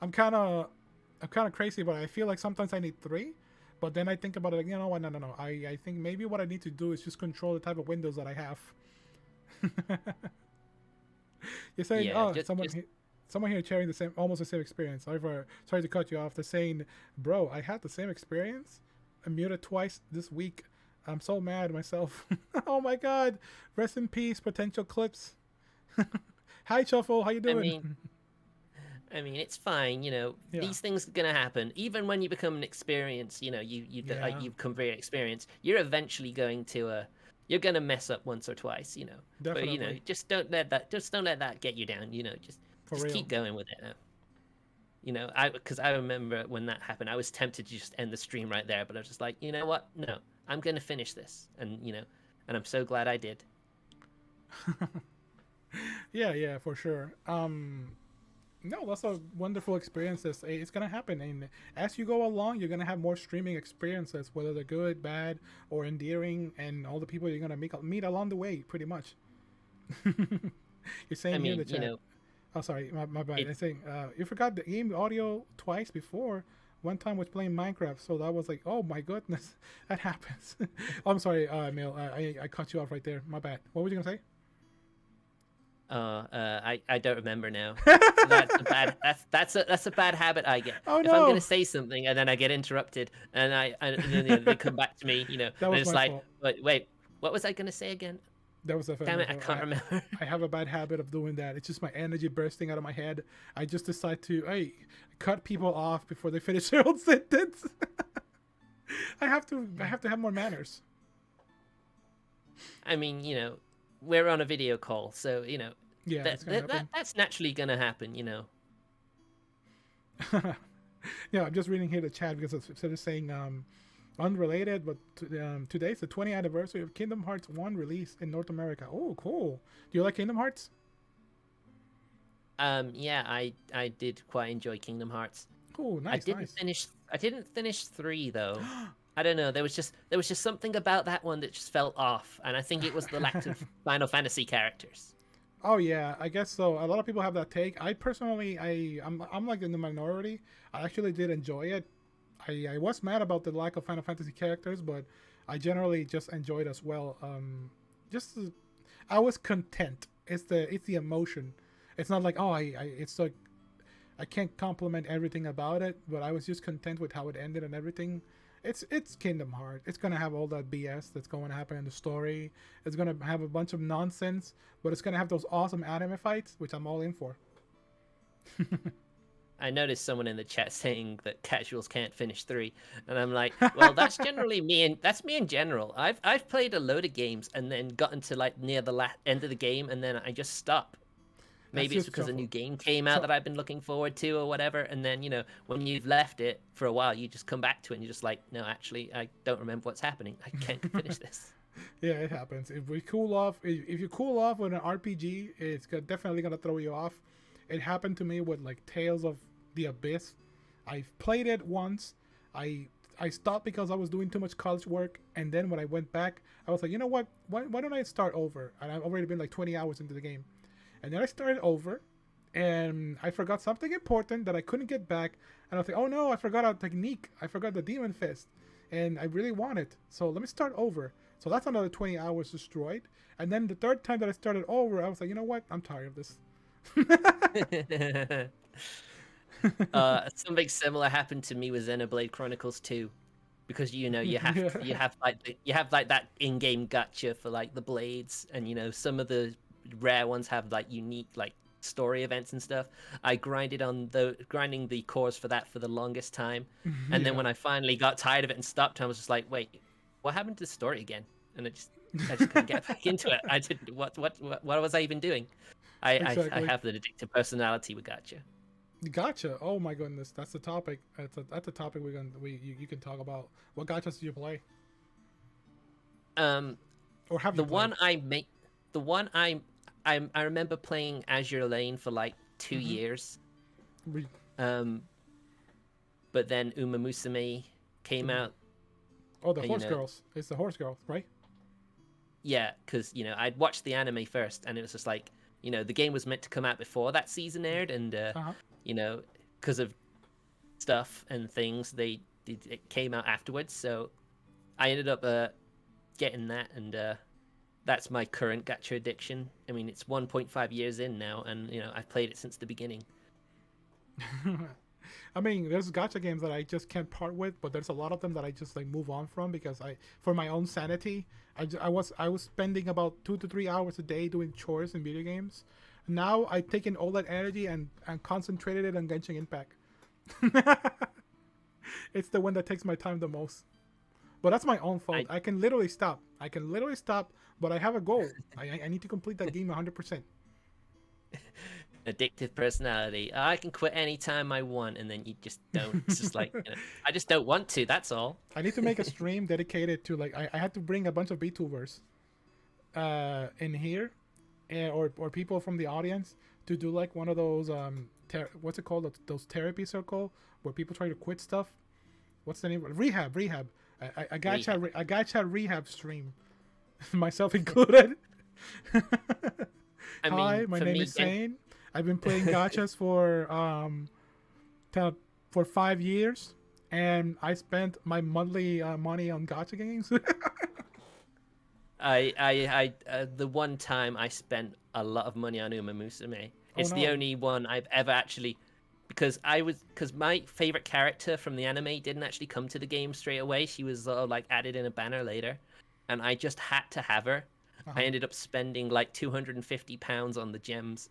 I'm kind of crazy, but I feel like sometimes I need three. But then I think about it like, you know what? No. I think maybe what I need to do is just control the type of windows that I have. You're saying, Yeah, oh, someone here sharing the same, almost the same experience. Sorry to cut you off. They're saying, bro, I had the same experience. I muted twice this week. I'm so mad myself. Oh my god. Rest in peace, potential clips. Hi, Shuffle. How you I doing? mean, I mean, it's fine. You know, Yeah. these things are gonna happen. Even when you become an experience, you know, Yeah. you become very experienced. You're eventually going to you're gonna mess up once or twice. You know, but you know, Definitely. just don't let that get you down. You know, For just real. keep going with it. You know, because I remember when that happened, I was tempted to just end the stream right there, but I was just like, you know what? No, I'm gonna finish this, and you know, and I'm so glad I did. Yeah, for sure. No, that's a wonderful experience. It's gonna happen, and as you go along, you're gonna have more streaming experiences, whether they're good, bad, or endearing, and all the people you're gonna meet along the way, pretty much. You're I saying here in mean, the you chat. know, Oh, sorry, my bad. it I'm saying you forgot the game audio twice before. One time was playing Minecraft, so that was like, oh my goodness, that happens. Oh, I'm sorry, Emil. I cut you off right there. My bad. What were you gonna say? I don't remember now. That's a bad habit I get. Oh If I'm gonna no, say something and then I get interrupted and then you know, they come back to me, you know, that and was it's my like, fault. wait, what was I gonna say again? That was Damn definitely my it, I fault. can't remember. I have a bad habit of doing that. It's just my energy bursting out of my head. I just decide to cut people off before they finish their own sentence. I have to have more manners. I mean, you know, we're on a video call, so you know Yeah, it's gonna happen. that's naturally gonna happen, you know. Yeah, I'm just reading here the chat because instead of saying unrelated, but today's the 20th anniversary of Kingdom Hearts 1 release in North America. Oh, cool. Do you like Kingdom Hearts? Yeah, I did quite enjoy Kingdom Hearts. Oh, nice, nice. I didn't finish 3 though. I don't know. There was just something about that one that just felt off, and I think it was the lack of Final Fantasy characters. Oh yeah, I guess so. A lot of people have that take. I personally, I'm like in the minority. I actually did enjoy it. I was mad about the lack of Final Fantasy characters, but I generally just enjoyed as well. Just I was content. It's the emotion. It's not like oh I it's like I can't compliment everything about it, but I was just content with how it ended and everything. It's Kingdom Heart. It's gonna have all that BS that's going to happen in the story. It's gonna have a bunch of nonsense, but it's gonna have those awesome anime fights, which I'm all in for. I noticed someone in the chat saying that casuals can't finish 3, and I'm like, well, that's generally me, and that's me in general. I've played a load of games and then gotten to like near the end of the game, and then I just stop. That's Maybe it's just because a shuffle. new game came out So that I've been looking forward to or whatever, and then when you've left it for a while, you just come back to it and you're just like, no, actually, I don't remember what's happening. I can't finish this. yeah, it happens. If we cool off, if you cool off with an RPG, it's definitely gonna throw you off. It happened to me with like Tales of the Abyss. I've played it once. I I stopped because I was doing too much college work, and then when I went back, I was like, you know what? Why don't I start over? And I've already been like 20 hours into the game, and then I started over, and I forgot something important that I couldn't get back, and I was like, oh no, I forgot a technique. I forgot the Demon Fist, and I really want it. So let me start over. So that's another 20 hours destroyed. And then the third time that I started over, I was like, you know what? I'm tired of this. Something similar happened to me with Xenoblade Chronicles 2, because you have like that in-game gacha for like the blades, and some of the rare ones have like unique like story events and stuff. I grinding the cores for that for the longest time, and then Yeah, when I finally got tired of it and stopped, I was just like, wait, what happened to the story again? And I just couldn't get back into it. I didn't. What was I even doing? I exactly. have the addictive personality with gacha. Gotcha. Oh my goodness, that's the topic. That's a topic you can talk about. What gotchas do you play, Um, or have you the played? one I make, the one I remember playing Azure Lane for like 2 years. Re- Um, but then Uma Musume came out, oh, the and horse girls. It's the horse girls, right? yeah, because I'd watched the anime first, and it was just like the game was meant to come out before that season aired, and Uh huh. you know because of stuff and things, it came out afterwards. So I ended up getting that, and that's my current gacha addiction. I mean, it's 1.5 years in now, and I've played it since the beginning. I mean, there's gotcha games that I just can't part with, but there's a lot of them that I just like move on from because for my own sanity, I was spending about 2 to 3 hours a day doing chores in video games. Now I've taken all that energy and concentrated it on Genshin Impact. It's the one that takes my time the most. But that's my own fault. I I can literally stop. But I have a goal. I need to complete that game 100%. Addictive personality. I can quit anytime I want, and then you just don't. It's just like I just don't want to. That's all. I need to make a stream dedicated to like I had to bring a bunch of VTubers in here, or people from the audience to do like one of those what's it called, those therapy circle where people try to quit stuff. What's the name? Rehab. I gotcha. Rehab. I gotcha rehab stream, myself included. I Hi, mean, my for name me, is Sane. I've been playing gotchas for 5 years, and I spent my monthly money on gotcha games. the one time I spent a lot of money on Uma Musume. Oh It's the no. only one I've ever actually, because my favorite character from the anime didn't actually come to the game straight away. She was like added in a banner later, and I just had to have her. I Uh-huh. ended up spending like £250 on the gems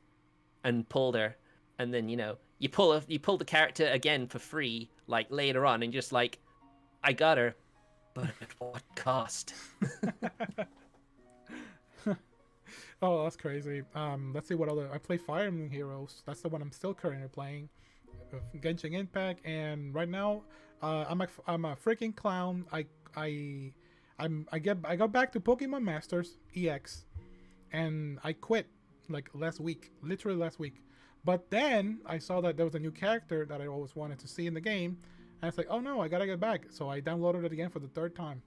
and pulled her, and then you pull the character again for free like later on, and just like I got her, but at what cost? Oh, that's crazy. Let's see what other I play. Fire Emblem Heroes. That's the one I'm still currently playing. Genshin Impact, and right now, I'm a freaking clown. I got back to Pokemon Masters EX, and I quit like last week, literally last week. But then I saw that there was a new character that I always wanted to see in the game, and it's like, oh no, I gotta get back. So I downloaded it again for the third time.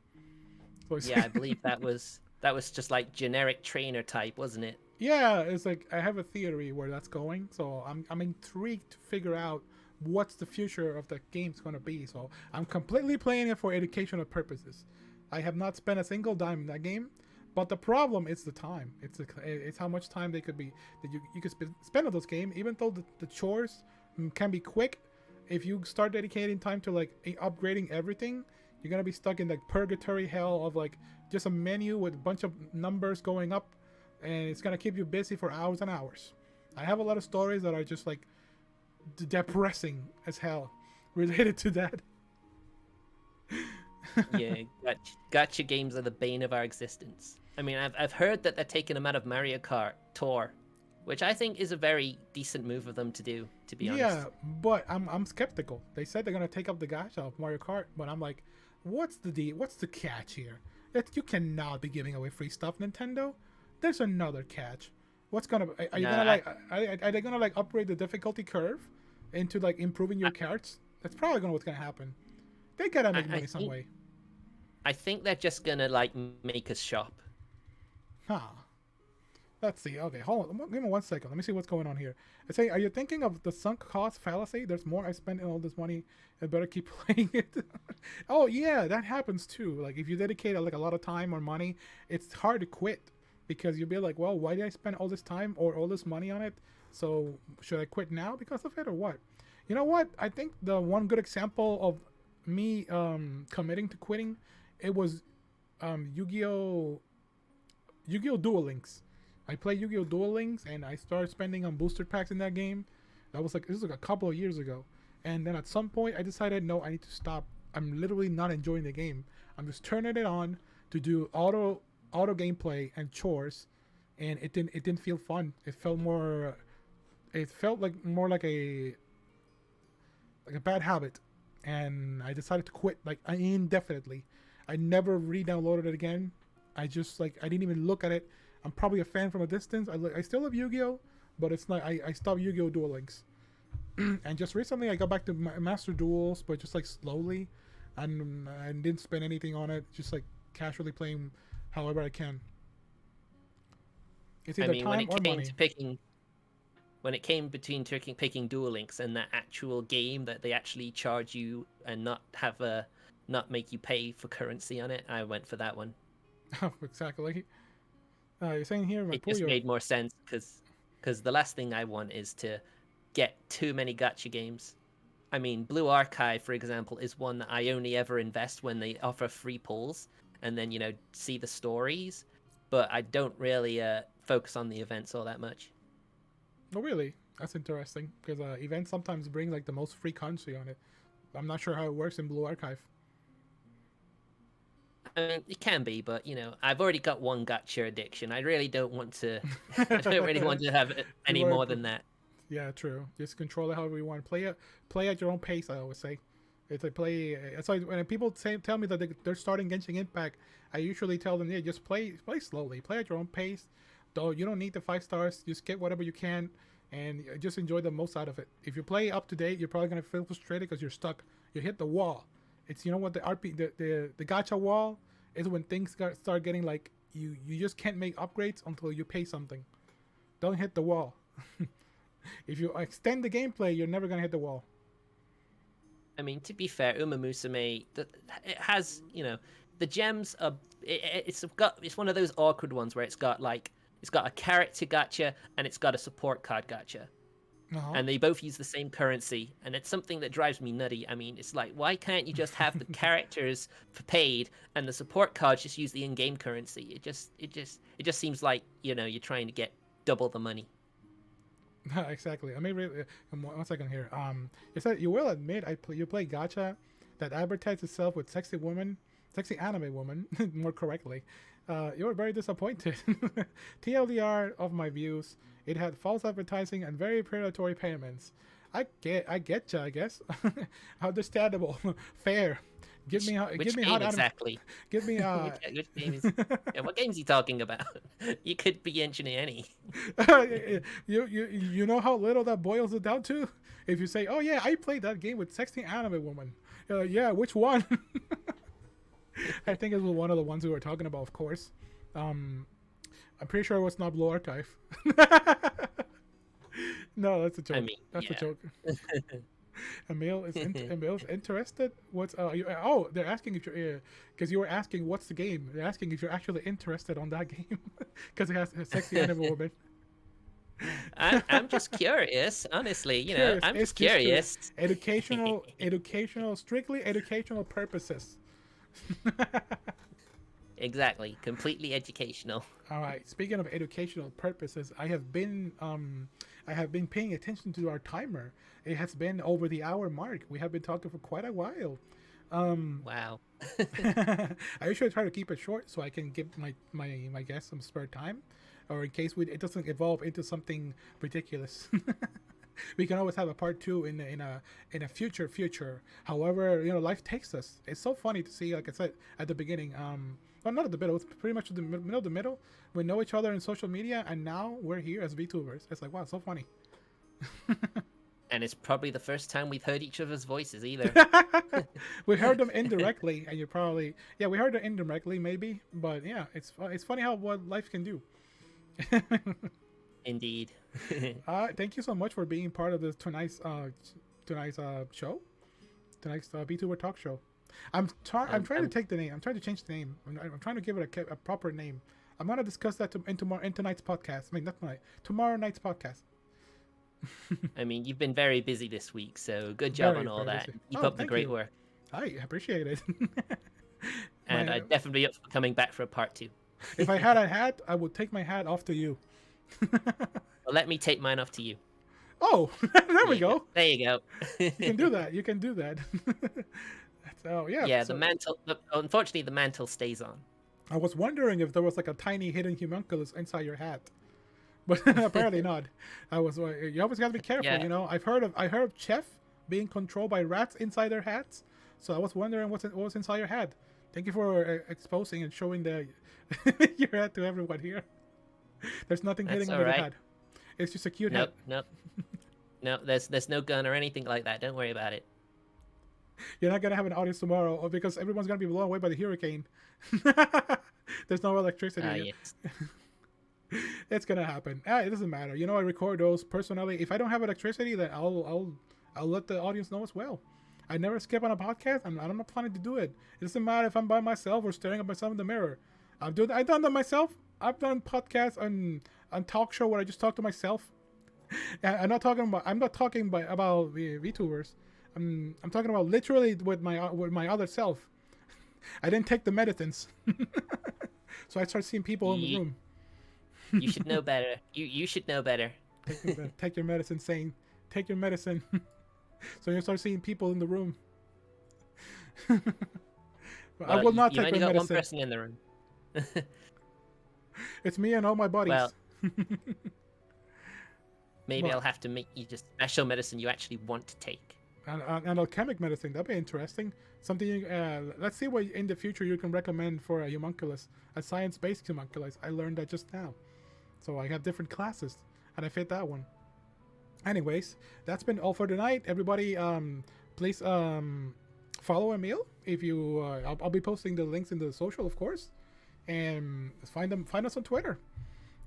So it's Yeah, I believe that was just like generic trainer type, wasn't it? yeah, it's like I have a theory where that's going. So I'm intrigued to figure out what's the future of the game's gonna be. So I'm completely playing it for educational purposes. I have not spent a single dime in that game, but the problem is the time. It's how much time they could be that you could spend on those games. Even though the chores can be quick, if you start dedicating time to like upgrading everything, you're gonna be stuck in like purgatory hell of like just a menu with a bunch of numbers going up, and it's gonna keep you busy for hours and hours. I have a lot of stories that are just like depressing as hell related to that. Yeah, gotcha games are the bane of our existence. I mean, I've heard that they're taking them out of Mario Kart Tour, which I think is a very decent move of them to do, to be Yeah, honest. but I'm skeptical. They said they're gonna take up the gacha of Mario Kart, but I'm like, what's the catch here? That you cannot be giving away free stuff, Nintendo. There's another catch. What's gonna are you No, gonna like are they gonna like upgrade the difficulty curve into like improving your carts? That's probably gonna what's gonna happen. They gotta make I money some think way. I think they're just gonna like make us shop. Huh. Let's see. Okay, hold on. Give me 1 second. Let me see what's going on here. I say, are you thinking of the sunk cost fallacy? There's more I spent in all this money. I better keep playing it. Oh yeah, that happens too. Like if you dedicate like a lot of time or money, it's hard to quit because you'll be like, well, why did I spend all this time or all this money on it? So should I quit now because of it or what? You know what? I think the one good example of me committing to quitting, it was Yu-Gi-Oh! Duel Links. I played Yu-Gi-Oh! Duel Links and I started spending on booster packs in that game. That was like this was like a couple of years ago. And then at some point I decided no, I need to stop. I'm literally not enjoying the game. I'm just turning it on to do auto gameplay and chores, and it didn't feel fun. It felt like more like a bad habit, and I decided to quit like indefinitely. I never re-downloaded it again. I didn't even look at it. I'm probably a fan from a distance. I still love Yu-Gi-Oh, but it's not. I stopped Yu-Gi-Oh Duel Links, and just recently I got back to Master Duels, but just like slowly, and I didn't spend anything on it. Just like casually playing, however I can. It's I either mean, time or money. when it came between picking Duel Links and that actual game that they actually charge you and not make you pay for currency on it, I went for that one. Exactly. You're saying here, my It just Puyo. made more sense because the last thing I want is to get too many gotcha games. I mean, Blue Archive, for example, is one that I only ever invest when they offer free pulls and then, see the stories. But I don't really focus on the events all that much. Oh, really? That's interesting because events sometimes bring like the most free country on it. I'm not sure how it works in Blue Archive. I mean, it can be, but I've already got one gotcha addiction. I really don't want to. I don't really want to have You any are, more than that. yeah, true. Just control it however you want. Play at your own pace. I always say, it's like play. It's like when people tell me that they're starting Genshin Impact, I usually tell them, yeah, just play slowly, play at your own pace. Though you don't need the 5 stars. Just get whatever you can, and just enjoy the most out of it. If you play up to date, you're probably gonna feel frustrated because you're stuck. You hit the wall. It's you know what the the gacha wall is when things start getting like you just can't make upgrades until you pay something. Don't hit the wall. If you extend the gameplay, you're never gonna hit the wall. I mean, to be fair, Uma Musume, it has, the gems are. It's one of those awkward ones where it's got a character gotcha and it's got a support card gotcha, Uh-huh. and they both use the same currency, and it's something that drives me nutty. I mean, it's like, why can't you just have the characters for paid and the support cards just use the in-game currency? It just seems like you're trying to get double the money. Exactly. I mean, really, 1 second here. You said you will admit you play gacha that advertises itself with sexy anime woman, more correctly. You were very disappointed. TLDR of my views, it had false advertising and very predatory payments. I get you, I guess. Understandable, fair. Which Give me hot game anime. exactly? Give me Which game is? Yeah, what game's he talking about? You could be mentioning any. you know how little that boils it down to? If you say, "Oh yeah, I played that game with sexy anime woman," yeah, which one? I think it was one of the ones we were talking about, of course. Um, I'm pretty sure it was not Blue Archive. No, that's a I joke. mean, That's a yeah. joke. Emile's interested. What's oh, they're asking if you're because you were asking what's the game. They're asking if you're actually interested on that game because it has a sexy anime woman. I'm just curious, honestly. Curious. I'm It's just just curious. curious. Strictly educational purposes. Exactly, completely educational. All right. Speaking of educational purposes, I have been I have been paying attention to our timer. It has been over the hour mark. We have been talking for quite a while. Wow. I usually try to keep it short so I can give my guests some spare time, or in case it doesn't evolve into something ridiculous. We can always have a part two in a future. However, life takes us. It's so funny to see, like I said at the beginning. Well, not at the middle. It's pretty much the middle of the middle. We know each other in social media, and now we're here as VTubers. It's like, wow, so funny. And it's probably the first time we've heard each other's voices either. We heard them indirectly, and we heard them indirectly maybe, but yeah, it's funny how what life can do. Indeed. Thank you so much for being part of this tonight's show, tonight's VTuber talk show. I'm trying to take the name. I'm trying to change the name. I'm trying to give it a proper name. I'm gonna discuss that in tonight's podcast. I mean, not tonight. Tomorrow night's podcast. I mean, you've been very busy this week, so good job on all that. Busy. Keep up the great work. I appreciate it. And I'd definitely be up for coming back for a part 2. If I had a hat, I would take my hat off to you. Well, let me take mine off to you. Oh, there we go. There you go. You can do that. You can do that. So yeah. Yeah, the mantle. Unfortunately, the mantle stays on. I was wondering if there was like a tiny hidden homunculus inside your hat, but apparently not. You always got to be careful. Yeah. I've heard of Chef being controlled by rats inside their hats. So I was wondering what was inside your hat. Thank you for exposing and showing your hat to everyone here. There's nothing hidden under the hat. It's just a cute hat. No, there's no gun or anything like that. Don't worry about it. You're not gonna have an audience tomorrow because everyone's gonna be blown away by the hurricane. There's no electricity. Yes. It's gonna happen. It doesn't matter. I record those personally. If I don't have electricity, then I'll let the audience know as well. I never skip on a podcast. I'm not planning to do it. It doesn't matter if I'm by myself or staring at myself in the mirror. I've done that myself. I've done podcasts on talk show where I just talk to myself. I'm not talking about VTubers. I'm talking about literally with my other self. I didn't take the medicines, so I start seeing people in the room. You should know better. You should know better. Take your medicine, SAIN. Take your medicine. So you start seeing people in the room. Well, I will not take your medicine. You only got one medicine. person in the room. It's me and all my buddies. Well, maybe I'll have to make you just special medicine you actually want to take. And alchemic medicine, that'd be interesting. Something. Let's see what in the future you can recommend for a homunculus, a science-based homunculus. I learned that just now, so I have different classes, and I fit that one. Anyways, that's been all for tonight. Everybody, please follow Emile. If you, I'll be posting the links in the social, of course, and find us on Twitter.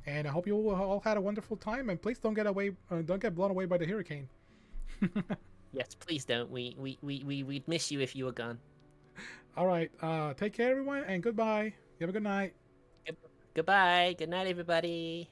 And I hope you all had a wonderful time. And please don't get blown away by the hurricane. Yes, please don't. We'd miss you if you were gone. All right. Take care, everyone, and goodbye. You have a good night. Goodbye. Good night, everybody.